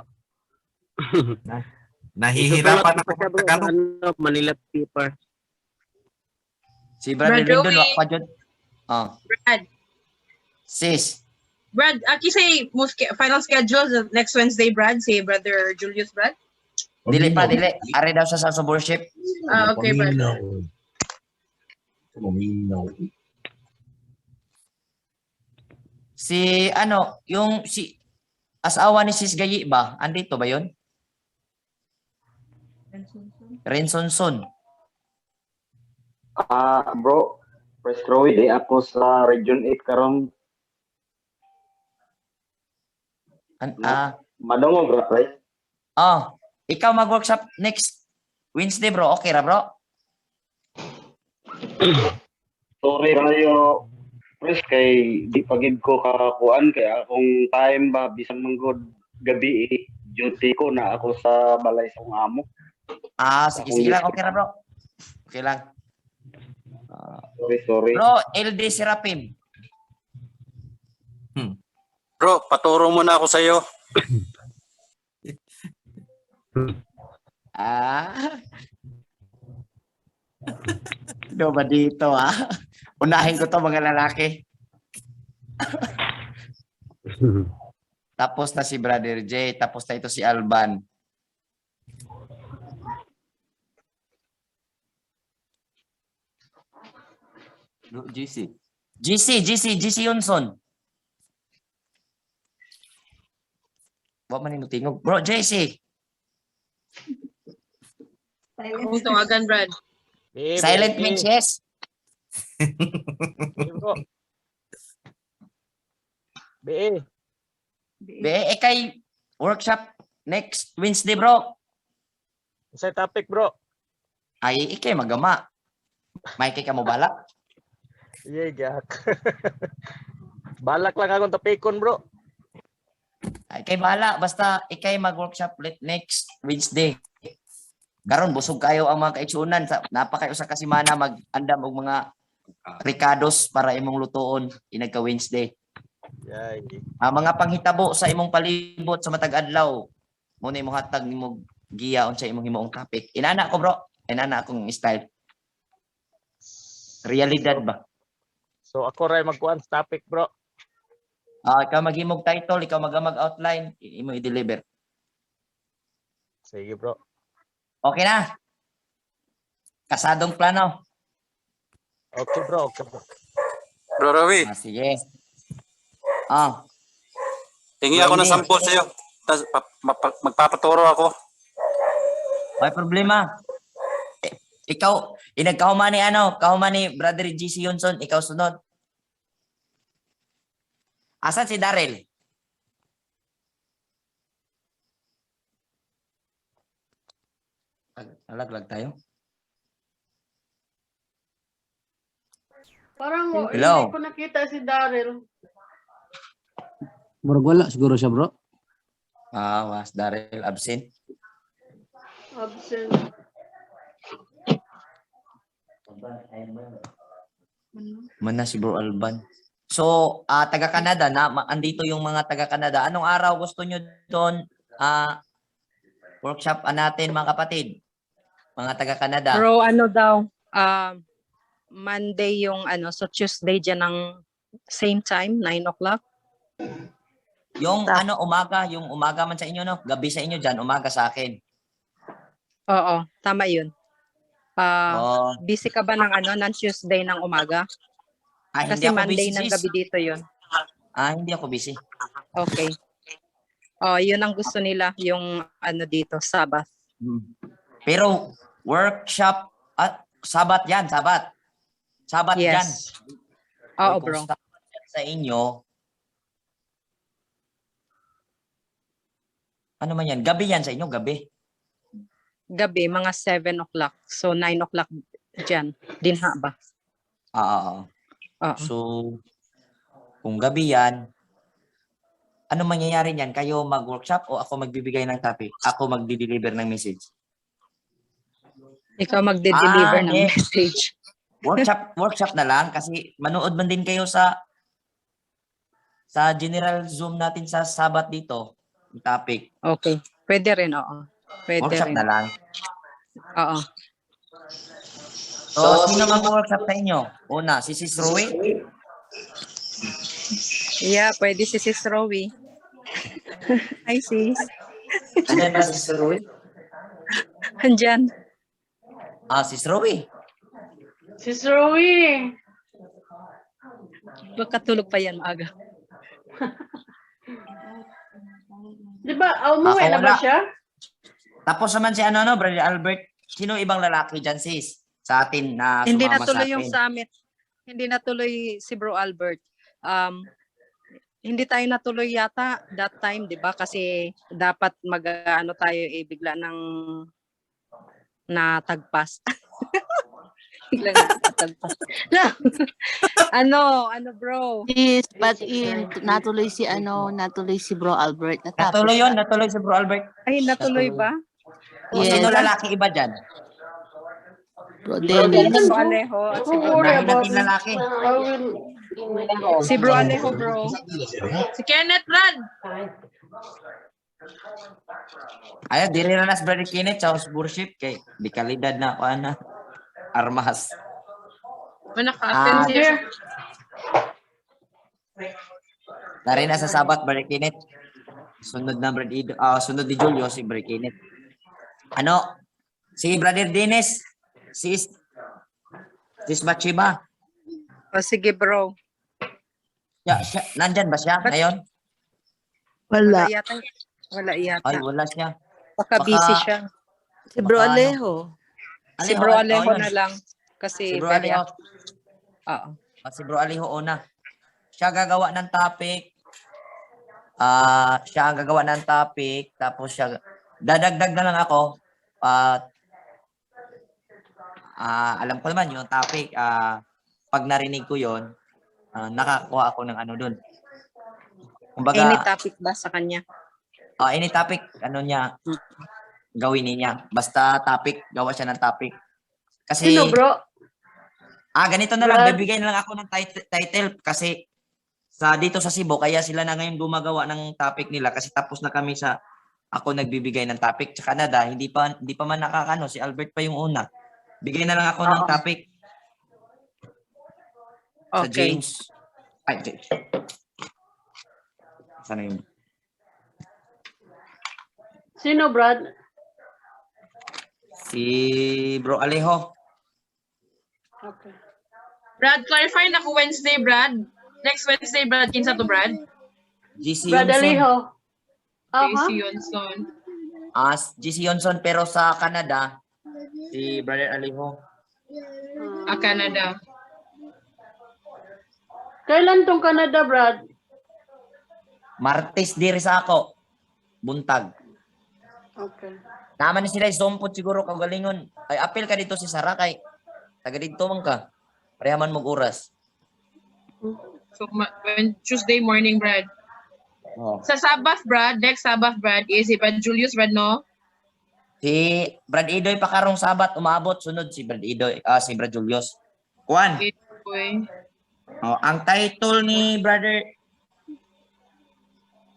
Nahihirapan Isusulat ako ko siya, ng bro, Tagalog. sa Manila paper. Si Brother Brad Lindon, Joey. wa pa dyan. Brad, Sis. say final schedule next Wednesday, Brad. Say Brother Julius, Brad. Dili. Are daw sa House of Worship. Okay, Brad. Si asawa ni Sis Gayi ba? Andito ba yun? Rensonson. Bro, First Roy, di ako sa Region 8 karon. Madongo, bro, right? Ikaw mag-workshop next Wednesday, bro. Okay ra, bro? Sorry rayo, Chris, kay di pagid ko kakakuan kay akong time ba bisan manggod gabi duty ko na ako sa balay sa akong amo. Sige lang. Okay ra, bro. Okay lang. Sorry. Bro, LD Serapim. Bro, paturo mo na ako sa iyo. Ano ba dito, Unahin ko to mga lalaki. Tapos na si Brother J. Tapos na ito si Alban. GC Yunson. Wa man nimo tingog. Bro, JC. Kung tawagan, Brad. Silent mix, yes. Kay workshop next Wednesday, bro. Sa topic, bro. Ay, ikay magama. May kay ka mo balak? Gak. Balak lang akong topikon, bro. Ay, kay bala. Basta ikay mag-workshop next Wednesday. Karon busog kayo ang mga kaigsunan. Napakayo sa kasimana mag-andam og mga ricados para imong lutoon inagka Wednesday. Mga panghitabo sa imong palibot sa matag adlaw. Muna imong hatag nimo giyaon sa imong himuong topic. Inana ko, bro. Inana akong style. Realidad ba? So ako ray magkuan sa topic, bro. Ikaw maghimog title, ikaw mag-outline, imo i-deliver. Sige, bro. Okay na? Kasadong plano. Okay, bro. Bro Rawi. Sige. Ah, Hingi ako ng Pwede. 10 sa'yo. Tapos magpapaturo ako. may problema. Ikaw, inagkahuman ni kahuman ni Brother GC Yunson, ikaw sunod. Asan si Daryl? Nalaglag tayo. Parang Hello. hindi ko nakita si Daryl. Murag wala siguro siya, bro. Was Daryl absent? Absent. Mana si Bro Alban. So, taga Canada andito yung mga taga Canada. Anong araw gusto nyo doon workshop natin mga kapatid? Mga taga Canada. Bro, ano daw? Monday yung so Tuesday dyan ng same time, 9 o'clock. Yung yung umaga man sa inyo, no? Gabi sa inyo dyan, umaga sa akin. Oo, tama yun. Busy ka ba ng Tuesday ng umaga? Hindi Kasi ako Monday busy, ng sis. gabi dito yun. Hindi ako busy. Okay. Yun ang gusto nila, yung dito, Sabbath. Pero workshop, Sabat yan, Sabat. Sabat Yes. yan. Oo, Kung bro. Sabat yan sa inyo, ano man yan? Gabi yan sa inyo, gabi. Gabi, mga 7 o'clock. So, 9 o'clock dyan. Dinha ba? Oo. Oo. So, kung gabi yan, ano mangyayari niyan? Kayo mag-workshop o ako magbibigay ng topic? Ako magdi-deliver ng message? Ikaw magde-deliver ng Hindi. message. Workshop na lang kasi manood man din kayo sa general Zoom natin sa Sabat dito, yung topic. Okay. Pwede rin, oo. Pwede Workshop rin. na lang. Oo. So, sino mag-workshop sa inyo? Una, si Sis Rowie? Yeah, pwede si Sis Rowie. Hi, sis. Andyan ba si Sis Rowie? Andyan. Sis Rowie. Sis Rowie. Baka tulog pa yan maaga. Di ba, umuwi na ba wala. siya? Tapos naman si Brother Albert. Sino ibang lalaki dyan, sis? Sa atin na Hindi sumama natuloy sa yung atin. summit. Hindi natuloy si Bro Albert. Hindi tayo natuloy yata that time, 'di ba? Kasi dapat tayo bigla ng natagpas. Bigla natagpas. ano bro? Yes, but natuloy si Bro Albert. Natuloy yun, natuloy si Bro Albert. Ay, natuloy ba? O sino lalaki iba dyan? Bro Si Dennis. Bro Alejo at si Bro Dahil natin lalaki. Si Bro Alejo, bro. Si Kenneth Brad. Ayaw, dili na nas Brother Kenneth sa house worship kay di kalidad na ako armas. Naka-attend siya. Dari na sa Sabat, Brother Kenneth. Sunod na Brother Ido, sunod ni Julio si Brother Kenneth. Si Brother Dennis, sis Bachiba. Sige, bro. Nandyan ba siya ngayon? Wala. Wala yata. Ay, wala siya. Baka busy siya. Si Bro Alejo. Si Bro Alejo na lang. Kasi Si Bro Alejo. Oo. Si Bro Alejo una. Siya gagawa ng topic. Siya ang gagawa ng topic. Tapos siya, dadagdag na lang ako. Alam ko naman yung topic. Pag narinig ko yon, nakakuha ako ng doon. Kumbaga, Any topic ba sa kanya? any topic, niya, gawin niya. Basta topic, gawa siya ng topic. Kasi, Sino, bro? ganito na lang, bibigay na lang ako ng title kasi dito sa Cebu, kaya sila na ngayon gumagawa ng topic nila kasi tapos na kami ako nagbibigay ng topic sa Canada, hindi pa man si Albert pa yung una. Bigay na lang ako ng topic. Sa Okay. James. James. Sana yun? Sino, Brad? Si Bro Alejo. Okay. Brad, clarify na ko Wednesday, Brad. Next Wednesday, Brad. Kinsa to, Brad? GC Brad Yunson. Alijo. JC Yonson. GC Yunson pero sa Canada, si Brother Alijo. Canada. Kailan tong Canada, Brad? Martes diri sa ako. Buntag. Okay. Naman na sila isumpot siguro kagalingon. Ay apil ka dito si Sara kay taga dito man ka. Parehaman mong oras. So, Tuesday morning, Brad. Oh. Sa Sabbath, Brad, next Sabbath, Brad, is si Brad Julius, Brad, no? Si Brad Idoy pa karong Sabat umabot sunod si Brad Idoy, si Brad Julius. Kuan. Okay. Oh, ang title ni brother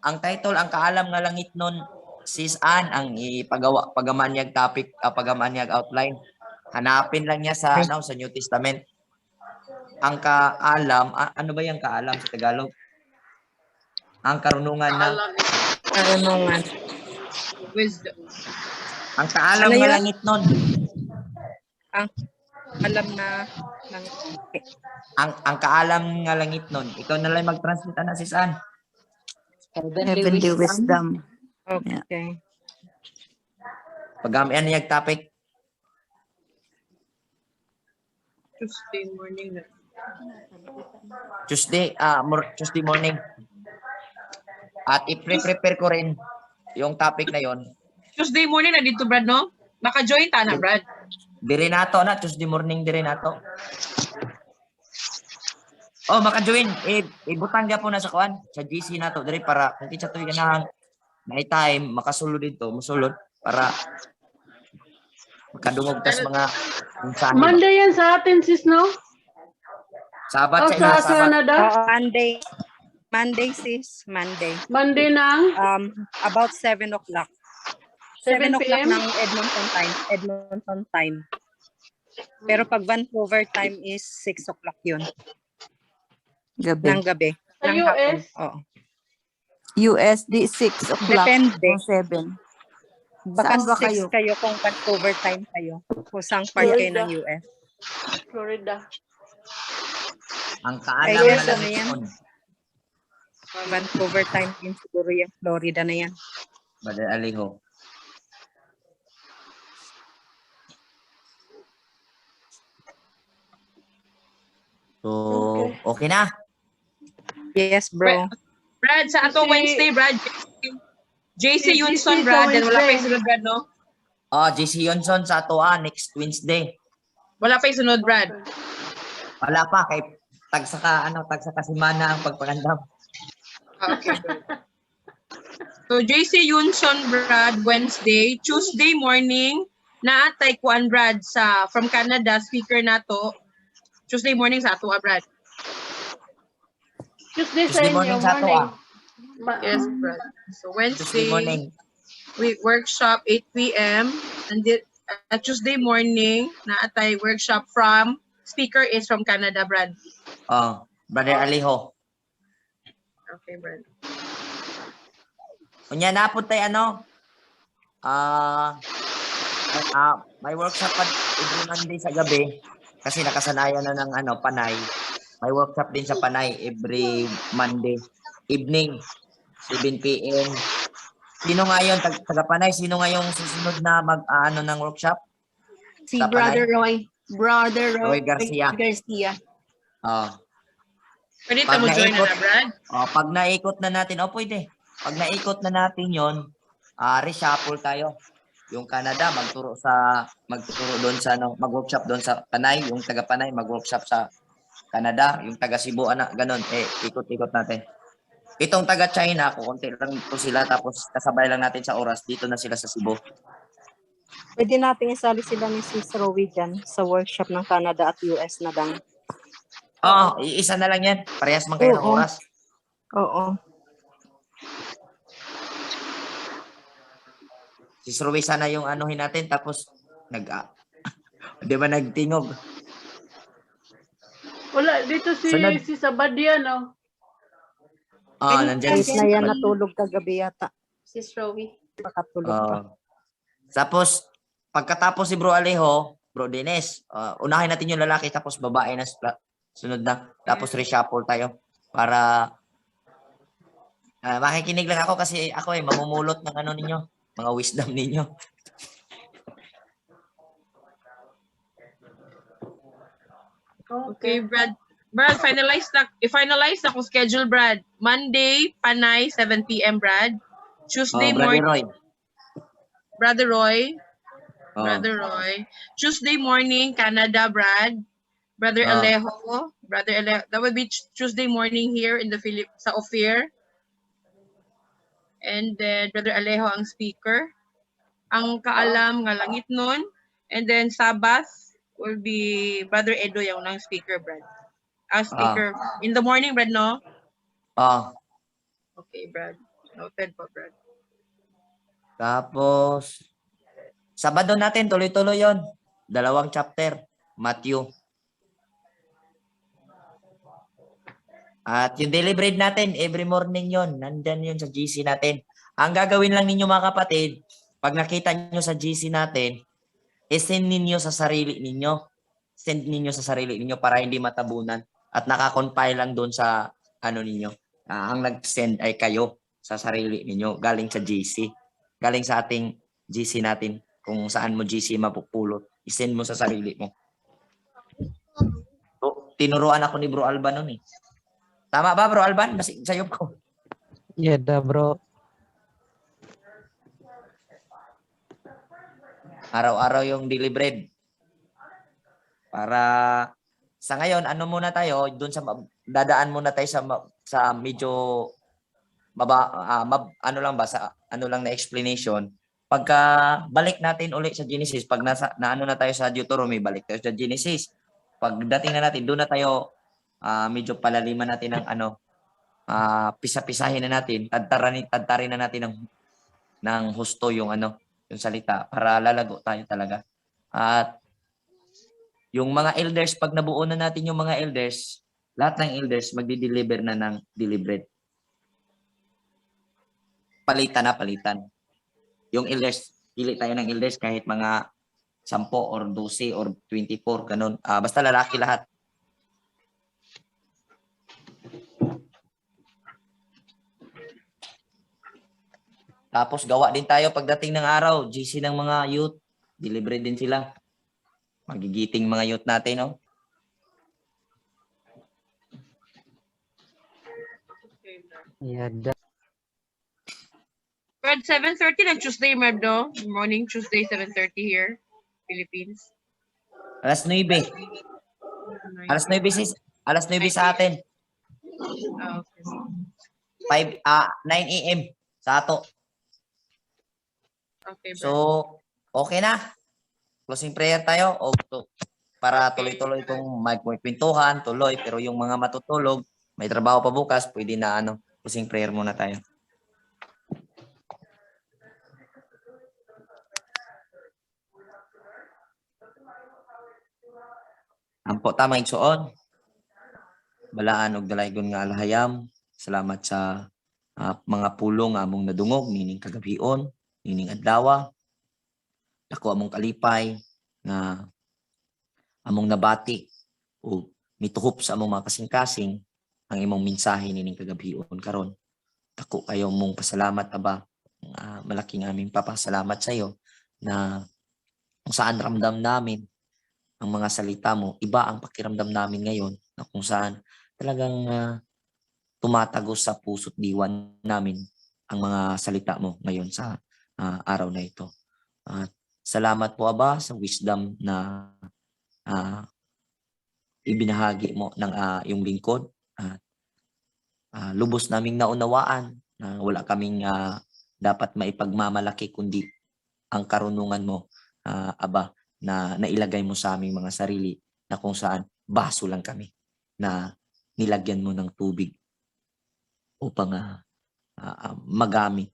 ang kaalam nga langit nun sis Ann ang ipagawa pagamanyag topic pagamanyag outline. Hanapin lang niya sa sa New Testament. Ang kaalam ano ba yung kaalam sa Tagalog? Ang karunungan na Karunungan. Wisdom. ang kaalam Ano nga yun? langit nun. Ang alam na Ang kaalam nga langit nun. Ikaw na lang mag-translate na sis Ann. Heavenly wisdom. Okay. Pagamian niya topic. Tuesday morning na. Tuesday morning. At i-prepare ko rin yung topic na yon. Tuesday morning na dito, Brad, no? Maka-join ta na, Brad. Dire nato na Tuesday morning dire nato. Oh, maka-join. Ibutang gyapon na sa kuan sa GC nato dire para kung kinsa tuig na time makasulod dito, musulod para makadungog tas mga mensahe. Monday yan sa atin, sis, no? Sabat sa sa ila, sabat. Canada? Monday, sis. Monday. Monday ng? About 7 o'clock. 7 7 o'clock PM? ng Edmonton time. Pero pag Vancouver time is 6 o'clock yun. Gabi. Ng gabi. Sa Ng US? hapon. Oo. USD 6 o'clock. Depende. O 7. Baka Saan ba 6 kayo kung Vancouver time kayo. Kung saan part kayo ng US. Florida. Ang Ay, kaalam yes, na ano langit yan? nun. Vancouver time din siguro yung Florida na yan. Brother Alijo. So, okay na. Yes, bro. Brad, sa ato Wednesday, Brad. JC Yunson, Brad. Then wala pa yung sunod, Brad, no? JC Yunson sa ato next Wednesday. Wala pa yung sunod, Brad. Wala pa kay tagsa ka semana ang pagpangandam. Okay. So JC Yunson, Brad, Wednesday. Tuesday morning, naatay kuan, Brad, from Canada, speaker nato. Tuesday morning sa ato, Brad. Tuesday sa Tuesday inyo, morning sa ato morning. Yes, Brad. So Tuesday Wednesday, morning. we workshop 8 p.m. And Tuesday morning, naatay workshop from, speaker is from Canada, Brad. Brother Alijo. Okay, Brad. Kunya napod tayo may workshop pa every Monday sa gabi kasi nakasanayan na ng Panay. May workshop din sa Panay every Monday evening 7 p.m. Sino ngayon taga Panay? Sino ngayong susunod na ng workshop? Si Sa Brother Panay? Roy Garcia. Pwede mo join na, Brad? Pag naikot na natin, pwede. Pag naikot na natin yon, reshuffle tayo. Yung Canada magturo doon sa mag-workshop doon sa Panay, yung taga Panay mag-workshop sa Canada, yung taga Cebu ganun, ikot-ikot natin. Itong taga China, konti lang ito sila tapos kasabay lang natin sa oras dito na sila sa Cebu. Pwede natin isali sila ni Sis Rowie dyan sa workshop ng Canada at US na lang. Isa na lang yan. Parehas man kayo ng oras. Oo. Si Rowie sana yung anuhin natin tapos di ba nagtingog? Wala, dito si Sabadia, no? Nandiyan na yan natulog kagabi yata. Sis Rowie. Makatulog pa. Tapos, pagkatapos si Bro Alejo, Bro Dennis, unahin natin yung lalaki tapos babae na sunod na. Tapos reshuffle tayo para Makikinig lang ako kasi ako mamumulot ng ano ninyo, mga wisdom ninyo. Okay, Brad. Brad, i-finalize na kung schedule, Brad. Monday, Panay, 7 p.m., Brad. Tuesday Brother morning. Roy. Brother Roy. Oh. Brother Roy. Tuesday morning, Canada, Brad. Brother Alejo. Brother Alejo. That would be Tuesday morning here in the sa Ophir. And then Brother Alejo ang speaker. Ang kaalam nga langit nun. And then Sabbath will be Brother Edo yung unang speaker, Brad. Speaker. In the morning, Brad, no? Okay, Brad. Noted po, Brad. Tapos, Sabado natin, tuloy-tuloy yon. 2 chapter, Matthew. At yung daily bread natin, every morning yon, nandyan yun sa GC natin. Ang gagawin lang ninyo mga kapatid, pag nakita nyo sa GC natin, send ninyo sa sarili ninyo. Send ninyo sa sarili ninyo para hindi matabunan. At nakakompile lang doon sa ano ninyo. Ang nag-send ay kayo sa sarili ninyo, galing sa GC. Galing sa ating GC natin. Kung saan mo GC mapupulot, isend mo sa sarili mo. So, tinuruan ako ni Bro Alban nun eh. Tama ba, Bro Alban? Sayop ko. Yeah, bro. Araw-araw yung daily bread. Para sa ngayon, ano muna tayo, doon sa dadaan muna tayo sa medyo ano lang ba, sa ano lang na explanation. Pagka balik natin ulit sa Genesis, pag naano na tayo sa Deuteronomy, balik tayo sa Genesis. Pagdating na natin, doon na tayo medyo palaliman natin ng ano, pisa-pisahin na natin, tadtarin na natin ng husto yung ano, yung salita para lalago tayo talaga. At yung mga elders, pag nabuo na natin yung mga elders, lahat ng elders magdi-deliver na ng delivered. Palitan. Yung elders, pili tayo ng elders kahit mga 10 or 12 or 24, ganun. Basta lalaki lahat. Tapos gawa din tayo pagdating ng araw, GC ng mga youth, delivery din sila. Magigiting mga youth natin, no? Yeah, Brad, 7:30 ng Tuesday, Brad, no? Morning, Tuesday, 7:30 here, Philippines. Alas 9. Alas 9 sa atin. Okay. 9 AM sa ato. Okay, Brad. So, okay na. Closing prayer tayo para tuloy-tuloy itong magkwentuhan, tuloy. Pero yung mga matutulog, may trabaho pa bukas, pwede na ano, closing prayer muna tayo. Ampo tamang igsuon. Balaan og dalaygon nga alahayam. Salamat sa mga pulong among nadungog nining kagabion, nining adlaw. Dako among kalipay nga among nabati o mituhop sa among mga kasing-kasing ang imong mensahe nining kagabion karon. Dako kayo mong pasalamat aba. Malaking aming papasalamat sa iyo na kung saan ramdam namin ang mga salita mo, iba ang pakiramdam namin ngayon na kung saan talagang tumatagos sa puso't diwan namin ang mga salita mo ngayon sa araw na ito. At salamat po Aba sa wisdom na ibinahagi mo ng iyong lingkod. Lubos naming naunawaan na wala kaming dapat maipagmamalaki kundi ang karunungan mo, Aba, na nailagay mo sa aming mga sarili na kung saan baso lang kami na nilagyan mo ng tubig upang magamit.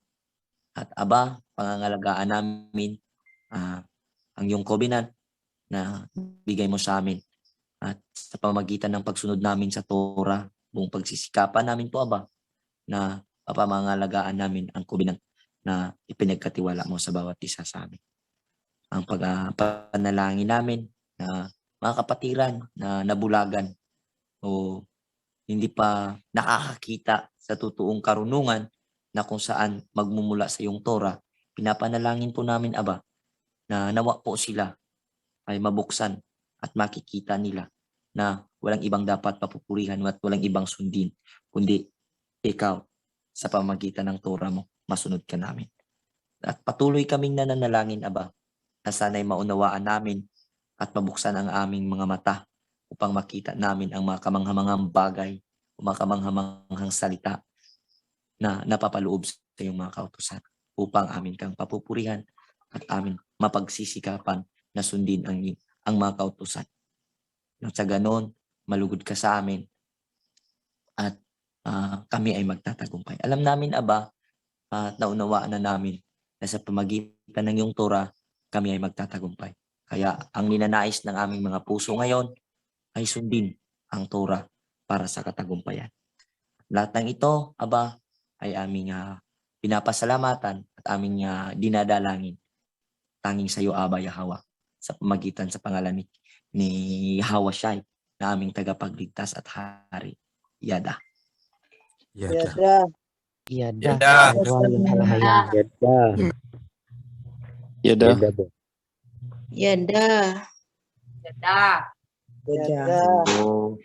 At Aba, pangangalagaan namin ang iyong covenant na bigay mo sa amin. At sa pamamagitan ng pagsunod namin sa Torah, buong pagsisikapan namin po Aba, na pamangalagaan namin ang covenant na ipinagkatiwala mo sa bawat isa sa amin. Ang panalangin namin na mga kapatiran na nabulagan o hindi pa nakakakita sa totoong karunungan na kung saan magmumula sa iyong Torah, pinapanalangin po namin, Aba, na nawa po sila ay mabuksan at makikita nila na walang ibang dapat papupurihan at walang ibang sundin, kundi ikaw sa pamagitan ng Torah mo, masunod ka namin. At patuloy kaming nananalangin, Aba, na sana'y maunawaan namin at mabuksan ang aming mga mata upang makita namin ang mga kamanghamanghang bagay o mga kamanghamanghang salita na napapaloob sa iyong mga kautusan upang amin kang papupurihan at amin mapagsisikapan na sundin ang mga kautusan. Nang sa ganon, malugod ka sa amin at kami ay magtatagumpay. Alam namin, Aba, at naunawaan na namin na sa pamagitan ng iyong Torah, kami ay magtatagumpay. Kaya ang ninanais ng aming mga puso ngayon ay sundin ang Torah para sa katagumpayan. Lahat ng ito, Aba, ay aming pinapasalamatan at aming dinadalangin. Tanging sa iyo, Aba Yahawa, sa pamagitan sa pangalan ni Yahawa Shai, na aming tagapagligtas at hari. Yada. Yada. Yada. Yada. Yada. Yada. So,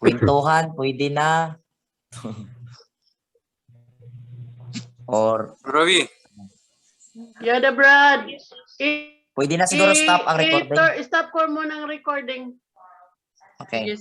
kwentuhan, pwede na. Or, Ravi. Yada, Brad. pwede na siguro stop ang recording. Stop ko muna ang recording. Okay.